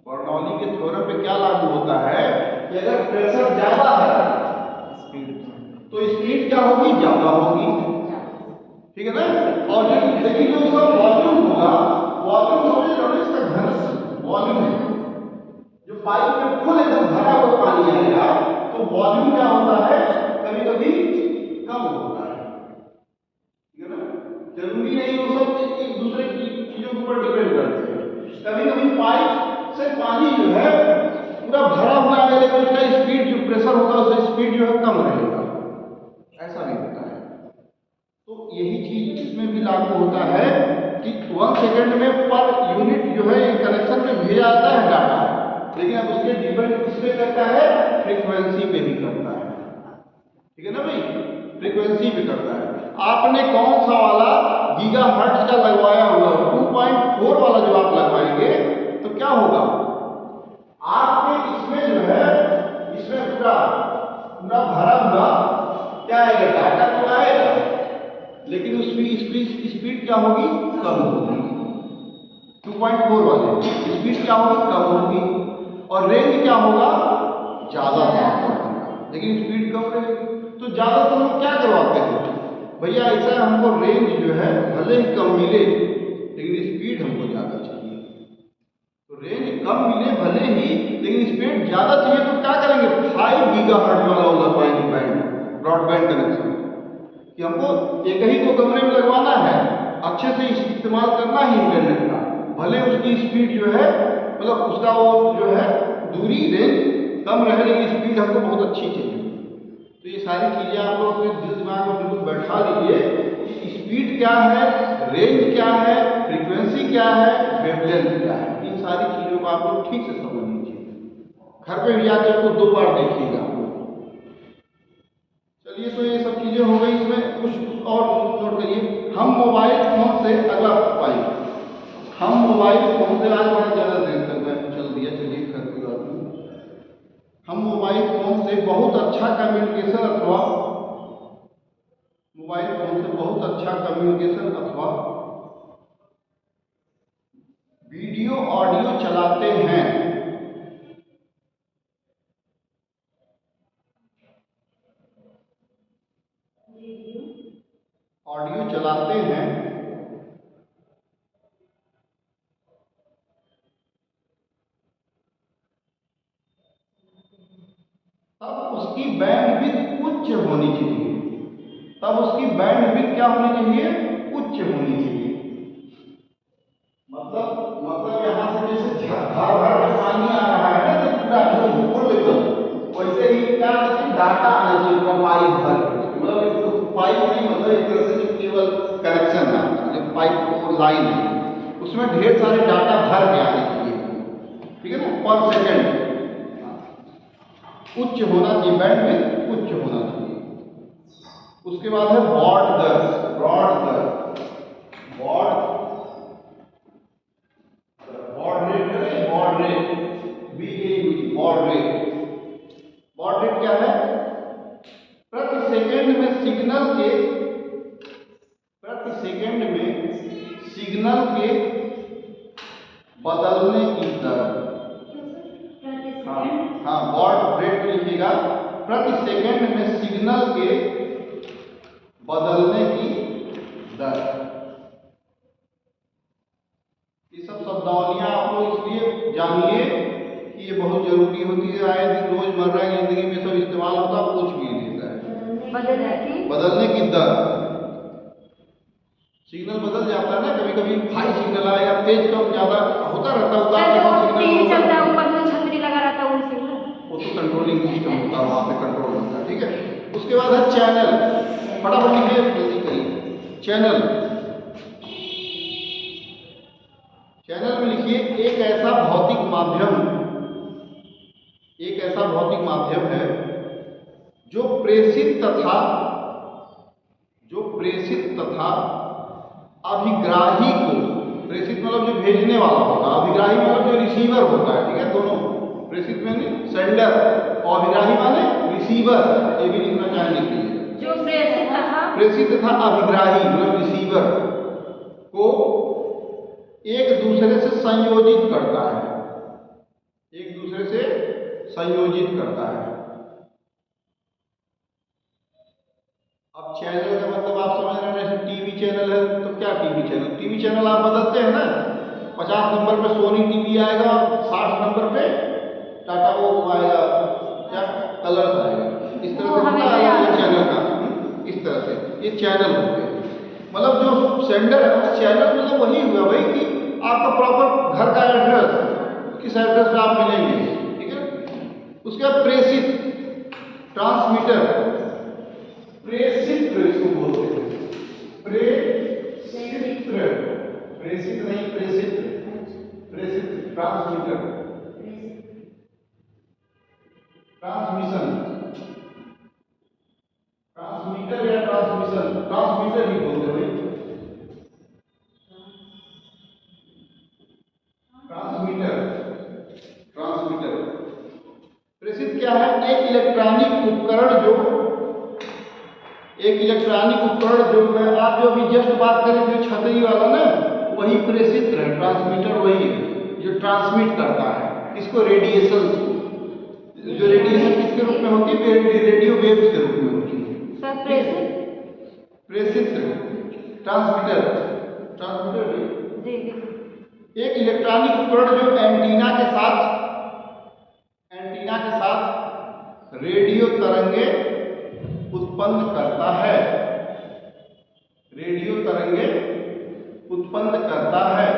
बर्नौली के थ्योरम पे क्या लागू होता है कि अगर प्रेशर ज्यादा है तो स्पीड क्या होगी, ज्यादा होगी, ठीक है ना। और लेकिन जो उसका वॉल्यूम होगा, वॉल्यूम समझ लो ना, इसका घनत्व वॉल्यूम है, जो पाइप में फुल एकदम भरा हुआ पानी आएगा तो वॉल्यूम क्या होता है, कभी कभी कम होता है, ठीक है ना। जरूरी नहीं वो सब एक दूसरे की चीजों के ऊपर डिपेंड करते हैं। कभी कभी पाइप से पानी जो है पूरा भरा हुआ है, लेकिन उसका स्पीड जो प्रेशर होगा उसका स्पीड जो है कम रहेगा, ऐसा भी होता है। तो यही चीज इसमें भी लागू होता है कि 1 सेकंड में पर यूनिट जो है कनेक्शन में भेजा जाता है डाटा, लेकिन अब उसके डिपेंड किस पे करता है, फ्रीक्वेंसी पे भी करता है, ठीक है ना भाई, फ्रीक्वेंसी पे करता है। आपने कौन सा वाला गीगाहर्ट्ज का लगवाया हुआ, 2.4 वाला जो आप लगवाएंगे तो क्या होगा, आपके इसमें जो है इसमें पूरा पूरा भरा हुआ क्या आएगा, डाटा तो आएगा, लेकिन उसकी स्पीड क्या होगी, कम होगी। 2.4 वाले स्पीड क्या होगी, कम होगी, और रेंज क्या होगा, ज्यादा होगा, लेकिन स्पीड कम रहेगी। तो ज्यादातर लोग क्या करवाते हैं, भैया ऐसा हमको रेंज जो है भले ही कम मिले लेकिन स्पीड हमको ज्यादा चाहिए। तो रेंज कम मिले भले ही लेकिन स्पीड ज्यादा चाहिए, तो क्या करेंगे, 5 गीगाहर्ट्ज वाला लगवाएंगे बैंड, ब्रॉडबैंड कनेक्शन, कि हमको एक ही तो कमरे में लगवाना है, अच्छे से इस्तेमाल करना ही इंटरनेट का, भले उसकी स्पीड जो है मतलब उसका वो जो है दूरी रेंज कम रहे लेकिन स्पीड हमको बहुत अच्छी चाहिए। तो ये सारी चीजें आप लोग अपने दिल दिमाग में बिल्कुल बैठा लीजिए कि स्पीड क्या है, रेंज क्या है, फ्रीक्वेंसी क्या है, वेवलेंथ क्या है, इन सारी चीजों को आप लोग ठीक से समझ लीजिए। घर पे भी जाकर इसको 2 बार देखिएगा। चलिए, तो ये सब चीजें हो गई, इसमें कुछ और नोट करिए। हम मोबाइल फोन से, अगला पॉइंट, हम मोबाइल फोन से, आज बड़ा ज़्यादा देर तक मैं चल दिया, चलिए खैर कोई बात नहीं। हम मोबाइल फोन से बहुत अच्छा कम्युनिकेशन अथवा मोबाइल फोन से बहुत अच्छा कम्युनिकेशन अथवा वीडियो ऑडियो चलाते हैं। ऑडियो चलाते हैं तब उसकी बैंडविड्थ उच्च होनी चाहिए, तब उसकी बैंडविड्थ क्या होनी चाहिए, उच्च होनी चाहिए। मतलब यहाँ से जैसे भर भर के पानी आ रहा है ना, तो पूरा एकदम फुल एकदम, वैसे ही क्या आना चाहिए, डाटा आना चाहिए पूरा पाइप भर, मतलब पाइप नहीं, मतलब एक तरह से जो केबल कनेक्शन है, जो पाइप वो लाइन है, उसमें ढेर सारे डाटा भर के आने चाहिए, ठीक है ना, पर सेकेंड उच्च होना चाहिए, बैंडविड्थ उच्च होना चाहिए। उसके बाद है बॉड दर, ब्रॉड दर, baud rate, baud rate, BAD, baud rate. Baud rate क्या है, प्रति सेकंड में सिग्नल के, प्रति सेकंड में सिग्नल के बदलने की दर। हाँ, बॉड रेट लिखिएगा, प्रति सेकंड में सिग्नल के बदलने की दर। ये सब शब्दावलियां आप लोग इसलिए जानिए कि ये बहुत जरूरी होती है, आए दिन रोजमर्रा की जिंदगी में सब इस्तेमाल होता है, पूछ भी देता है। बदलने की दर, सिग्नल बदल जाता है ना, कभी कभी हाई सिग्नल आएगा, तेज कम ज्यादा होता रहता है,
टीवी चलता है, ऊपर में छतरी लगा रहता है, वो सिग्नल,
वो तो कंट्रोलिंग सिस्टम होता है, वहाँ पे कंट्रोल होता है, ठीक है। उसके बाद है चैनल, फटाफट लिखिए, जल्दी करिए। चैनल, चैनल में लिखिए एक ऐसा भौतिक माध्यम, एक ऐसा भौतिक माध्यम है जो प्रेषित तथा प्रेषित तथा अभिग्राही को, प्रेषित मतलब जो भेजने वाला होगा, अभिग्राही मतलब जो रिसीवर होता है, ठीक है, दोनों, प्रेषित में सेंडर और अभिग्राही माने रिसीवर, ये भी लिखना चाहे लिख लीजिए।
जो
प्रेषित तथा अभिग्राही मतलब रिसीवर को एक दूसरे से संयोजित करता है, एक दूसरे से संयोजित करता है। अब चैनल का मतलब आप समझ रहे हैं, जैसे टीवी चैनल है तो क्या टीवी चैनल, टीवी चैनल आप बदलते हैं ना, 50 नंबर पे सोनी टीवी आएगा, 60 नंबर पे टाटा वो आएगा, क्या कलर्स आएगा, इस तरह से होता है चैनल का, इस तरह से ये चैनल होते हैं। मतलब जो सेंडर है, चैनल मतलब वही हुआ भाई कि आपका प्रॉपर घर का एड्रेस, किस एड्रेस पे आप मिलेंगे, ठीक है। उसके बाद प्रेषित, ट्रांसमीटर, प्रेषित इसको बोलते हैं, प्रेषित, प्रेषित नहीं प्रेषित, प्रेषित ट्रांसमीटर, ट्रांसमिशन, ट्रांसमीटर या ट्रांसमिशन, ट्रांसमीटर ही बोलते हैं, ट्रांसमीटर, ट्रांसमीटर। प्रेषित क्या है, एक इलेक्ट्रॉनिक उपकरण जो, एक इलेक्ट्रॉनिक उपकरण जो है, आप जो अभी जस्ट बात करें जो छतरी वाला ना, वही प्रेषित है, ट्रांसमीटर वही है जो ट्रांसमिट करता है, इसको रेडिएशन, जो रेडिएशन किसके रूप में होती है, रेडियो वेव्स के रूप में होती है। प्रेषित, ट्रांसमीटर, ट्रांसमीटर एक इलेक्ट्रॉनिक उपकरण जो एंटीना के साथ रेडियो तरंगे उत्पन्न करता है, रेडियो तरंगे उत्पन्न करता है।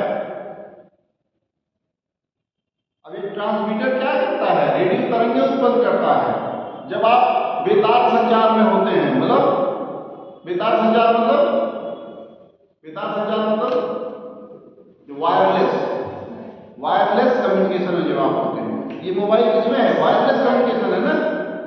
अब ये ट्रांसमीटर क्या करता है, रेडियो तरंगे उत्पन्न करता है। जब आप बेतार संचार में होते हैं, मतलब बेतार संचार मतलब जो वायरलेस कम्युनिकेशन में जब आप होते हैं, ये मोबाइल किसमें है, वायरलेस कम्युनिकेशन है ना,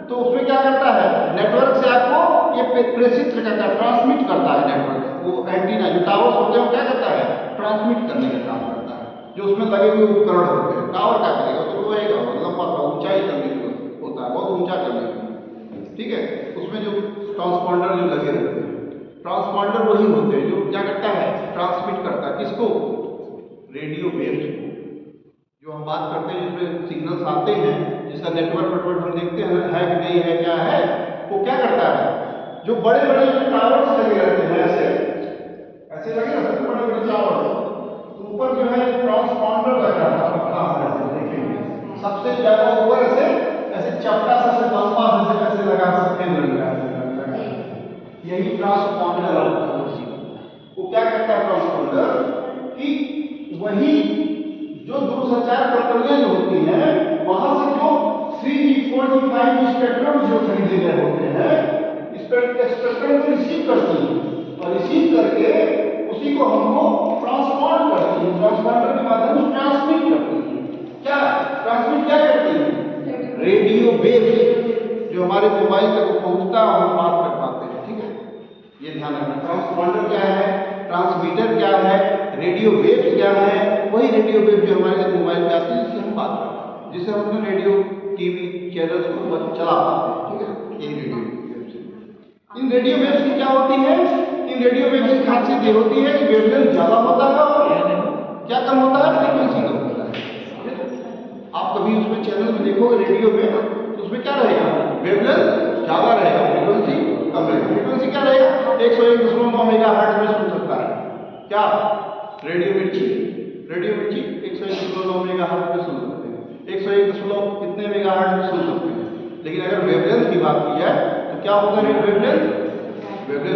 तो उसमें क्या करता है, नेटवर्क से आपको ये प्रेषित करता है, ट्रांसमिट करता है नेटवर्क, वो एंटीना जो टावर्स होते हैं वो क्या करता है, ट्रांसमिट करने का काम करता है। जो उसमें लगे हुए उपकरण होते हैं, टावर क्या करेगा, तो रहेगा लंबा सा ऊंचाई करने के लिए होता है, बहुत ऊंचा करने के लिए, ठीक है। उसमें जो ट्रांसपॉन्डर जो लगे रहते हैं, ट्रांसपॉन्डर वही होते हैं जो क्या करता है, ट्रांसमिट करता है, किसको, रेडियो वेव्स को, जो हम बात करते हैं जिसमें सिग्नल्स आते हैं, जिसका नेटवर्क हम देखते हैं है कि नहीं है, क्या है, वो क्या करता है, जो बड़े बड़े टावर्स लगे रहते हैं, ऐसे लगे रहते हैं बड़े बड़े टावर्स, तो ऊपर जो है ट्रांसपॉन्डर लग रहा है, देखेंगे सबसे ज्यादा ऊपर ऐसे चपटा सा लंबा ऐसे लगा सकते हैं, यही ट्रांसपॉन्डर होता है। वो क्या करता है ट्रांसपॉन्डर कि वही जो दूरसंचार कंपनियां जो होती हैं, वहां से जो 3G 4G 5G स्पेक्ट्रम जो खरीदे गए होते हैं, स्पेक्ट्रम को रिसीव करती है और रिसीव करके उसी को हमको ट्रांसपॉन्ड करती है, ट्रांसपॉन्डर के माध्यम से ट्रांसमिट करती है। क्या ट्रांसमिट क्या करती है, रेडियो वेव्स जो हमारे मोबाइल तक पहुंचता है और हम बात कर पाते हैं, ठीक है। ये ध्यान रखना, ट्रांसपॉन्डर क्या है, ट्रांसमीटर क्या है, रेडियो वेव्स क्या है, वही रेडियो वेव जो हमारे मोबाइल पे आती है जिससे हम बात करते हैं, जिससे हम अपने रेडियो टीवी चैनल्स को चला पाते हैं, ठीक है। इन रेडियो वेव्स, इन रेडियो वेव्स की क्या होती है, इन रेडियो वेव्स की खासियत ये होती है कि वेवलेंथ ज्यादा होता है और क्या कम होता है, फ्रीक्वेंसी कम होता है। आप कभी उसमें चैनल में देखोगे रेडियो में, तो उसमें क्या रहेगा, वेवलेंथ ज्यादा रहेगा, फ्रीक्वेंसी कम रहेगा। फ्रीक्वेंसी क्या रहेगा, 101.9 मेगाहर्ट्ज में सुन सकता है, क्या रेडियो मिर्ची 101.9 मेगाहर्ट्ज में सुन सकते हैं, 101 कितने मेगाहर्ट्ज में सुन सकते हैं। लेकिन अगर वेवलेंथ की बात की जाए तो क्या होगा, वेवलेंथ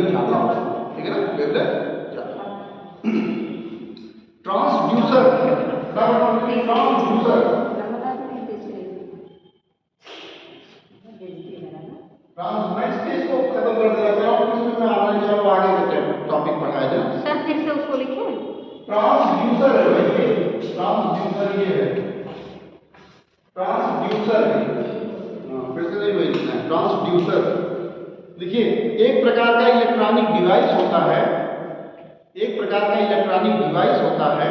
ज्यादा होगा, ठीक है ना, वेवलेंथ ज्यादा। ट्रांसड्यूसर, इसको खत्म कर देना चाहिए, आगे चलो आगे के टॉपिक पढ़ाया जाए।
सर फिर से उसको लिखिए,
ट्रांसड्यूसर है भाई, ट्रांसड्यूसर ये है, ट्रांसड्यूसर है, फिर से नहीं वही लिखना है, ट्रांसड्यूसर देखिए, एक प्रकार का इलेक्ट्रॉनिक डिवाइस होता है, एक प्रकार का इलेक्ट्रॉनिक डिवाइस होता है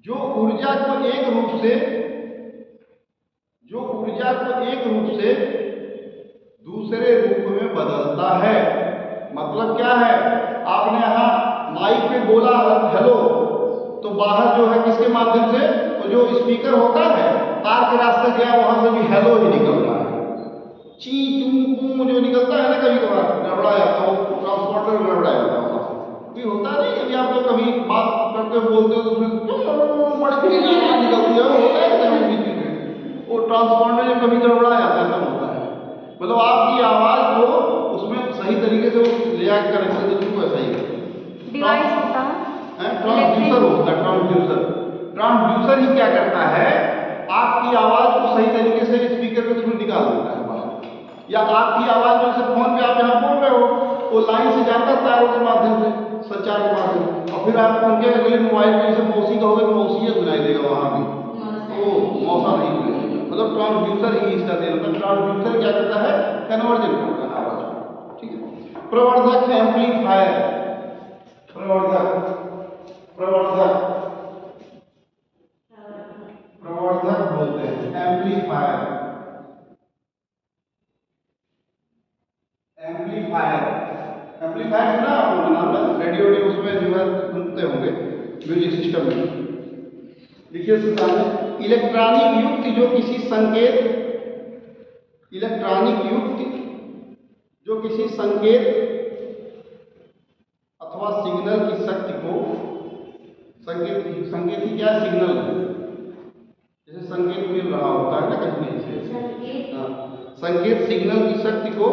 जो ऊर्जा को एक रूप से दूसरे रूप में बदलता है। मतलब क्या है, आपने यहाँ माइक पे बोला हेलो, तो बाहर जो है किसके माध्यम से, तो जो स्पीकर होता है तार के रास्ते गया, वहां से भी हेलो ही निकलता है। ची चू पू जो निकलता है ना, कभी कभार गड़बड़ा जाता है, ट्रांसपोर्टर गड़बड़ा जाता है, भी होता नहीं। यदि आप लोग कभी बात करते हो बोलते हो तो उसमें बड़ी आवाज निकलती है, होता है वो ट्रांसपोर्टर जो कभी गड़बड़ा जाता है, सब होता है। मतलब आपकी आवाज को उसमें सही तरीके से वो ले जाकर कनेक्शन देते हैं, ऐसा ही
डिवाइस होता है,
ट्रांसड्यूसर होता है। ट्रांसड्यूसर ही क्या करता है, आपकी आवाज को सही तरीके से स्पीकर के थ्रू निकाल देता है बाहर, या आपकी आवाज जैसे फोन पे आप यहाँ बोल रहे हो, वो लाइन से जाता है तारों के माध्यम से, संचार के माध्यम से, और फिर आप उनके अगले मोबाइल पे जैसे मौसी कहोगे तो मौसी सुनाई देगा, वहां भी तो मौसा नहीं सुनाई देगा। मतलब ट्रांसड्यूसर ही इसका देन होता है। ट्रांसड्यूसर क्या करता है, कन्वर्जन करता है आवाज को, ठीक है। प्रवर्धक, एम्पलीफायर, प्रवर्धक बोलते हैं, एम्पलीफायर सुना आप लोगों ने नाम ना, रेडियो उसमें जो है सुनते होंगे म्यूजिक सिस्टम में। देखिए इसके सामने इलेक्ट्रॉनिक युक्ति जो किसी संकेत अथवा सिग्नल की शक्ति को, संकेत ही क्या, सिग्नल, जैसे संकेत मिल रहा होता है ना कहीं से, संकेत सिग्नल की शक्ति को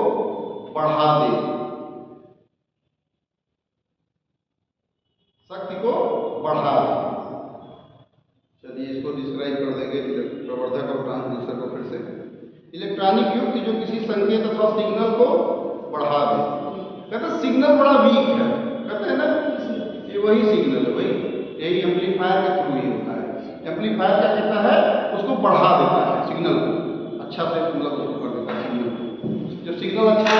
बढ़ा दे, चलिए इसको डिस्क्राइब कर देंगे प्रवर्धक और ट्रांसड्यूसर को फिर से। इलेक्ट्रॉनिक युक्ति जो किसी संकेत अथवा सिग्नल को बढ़ा दे। कहते हैं सिग्नल बड़ा वीक है, कहते हैं ना, ये वही सिग्नल है, वही यही एम्पलीफायर के थ्रू ही होता है। एम्पलीफायर क्या करता है, उसको बढ़ा देता है सिग्नल को, अच्छा से मतलब उसको कर देता है सिग्नल को। जब सिग्नल अच्छा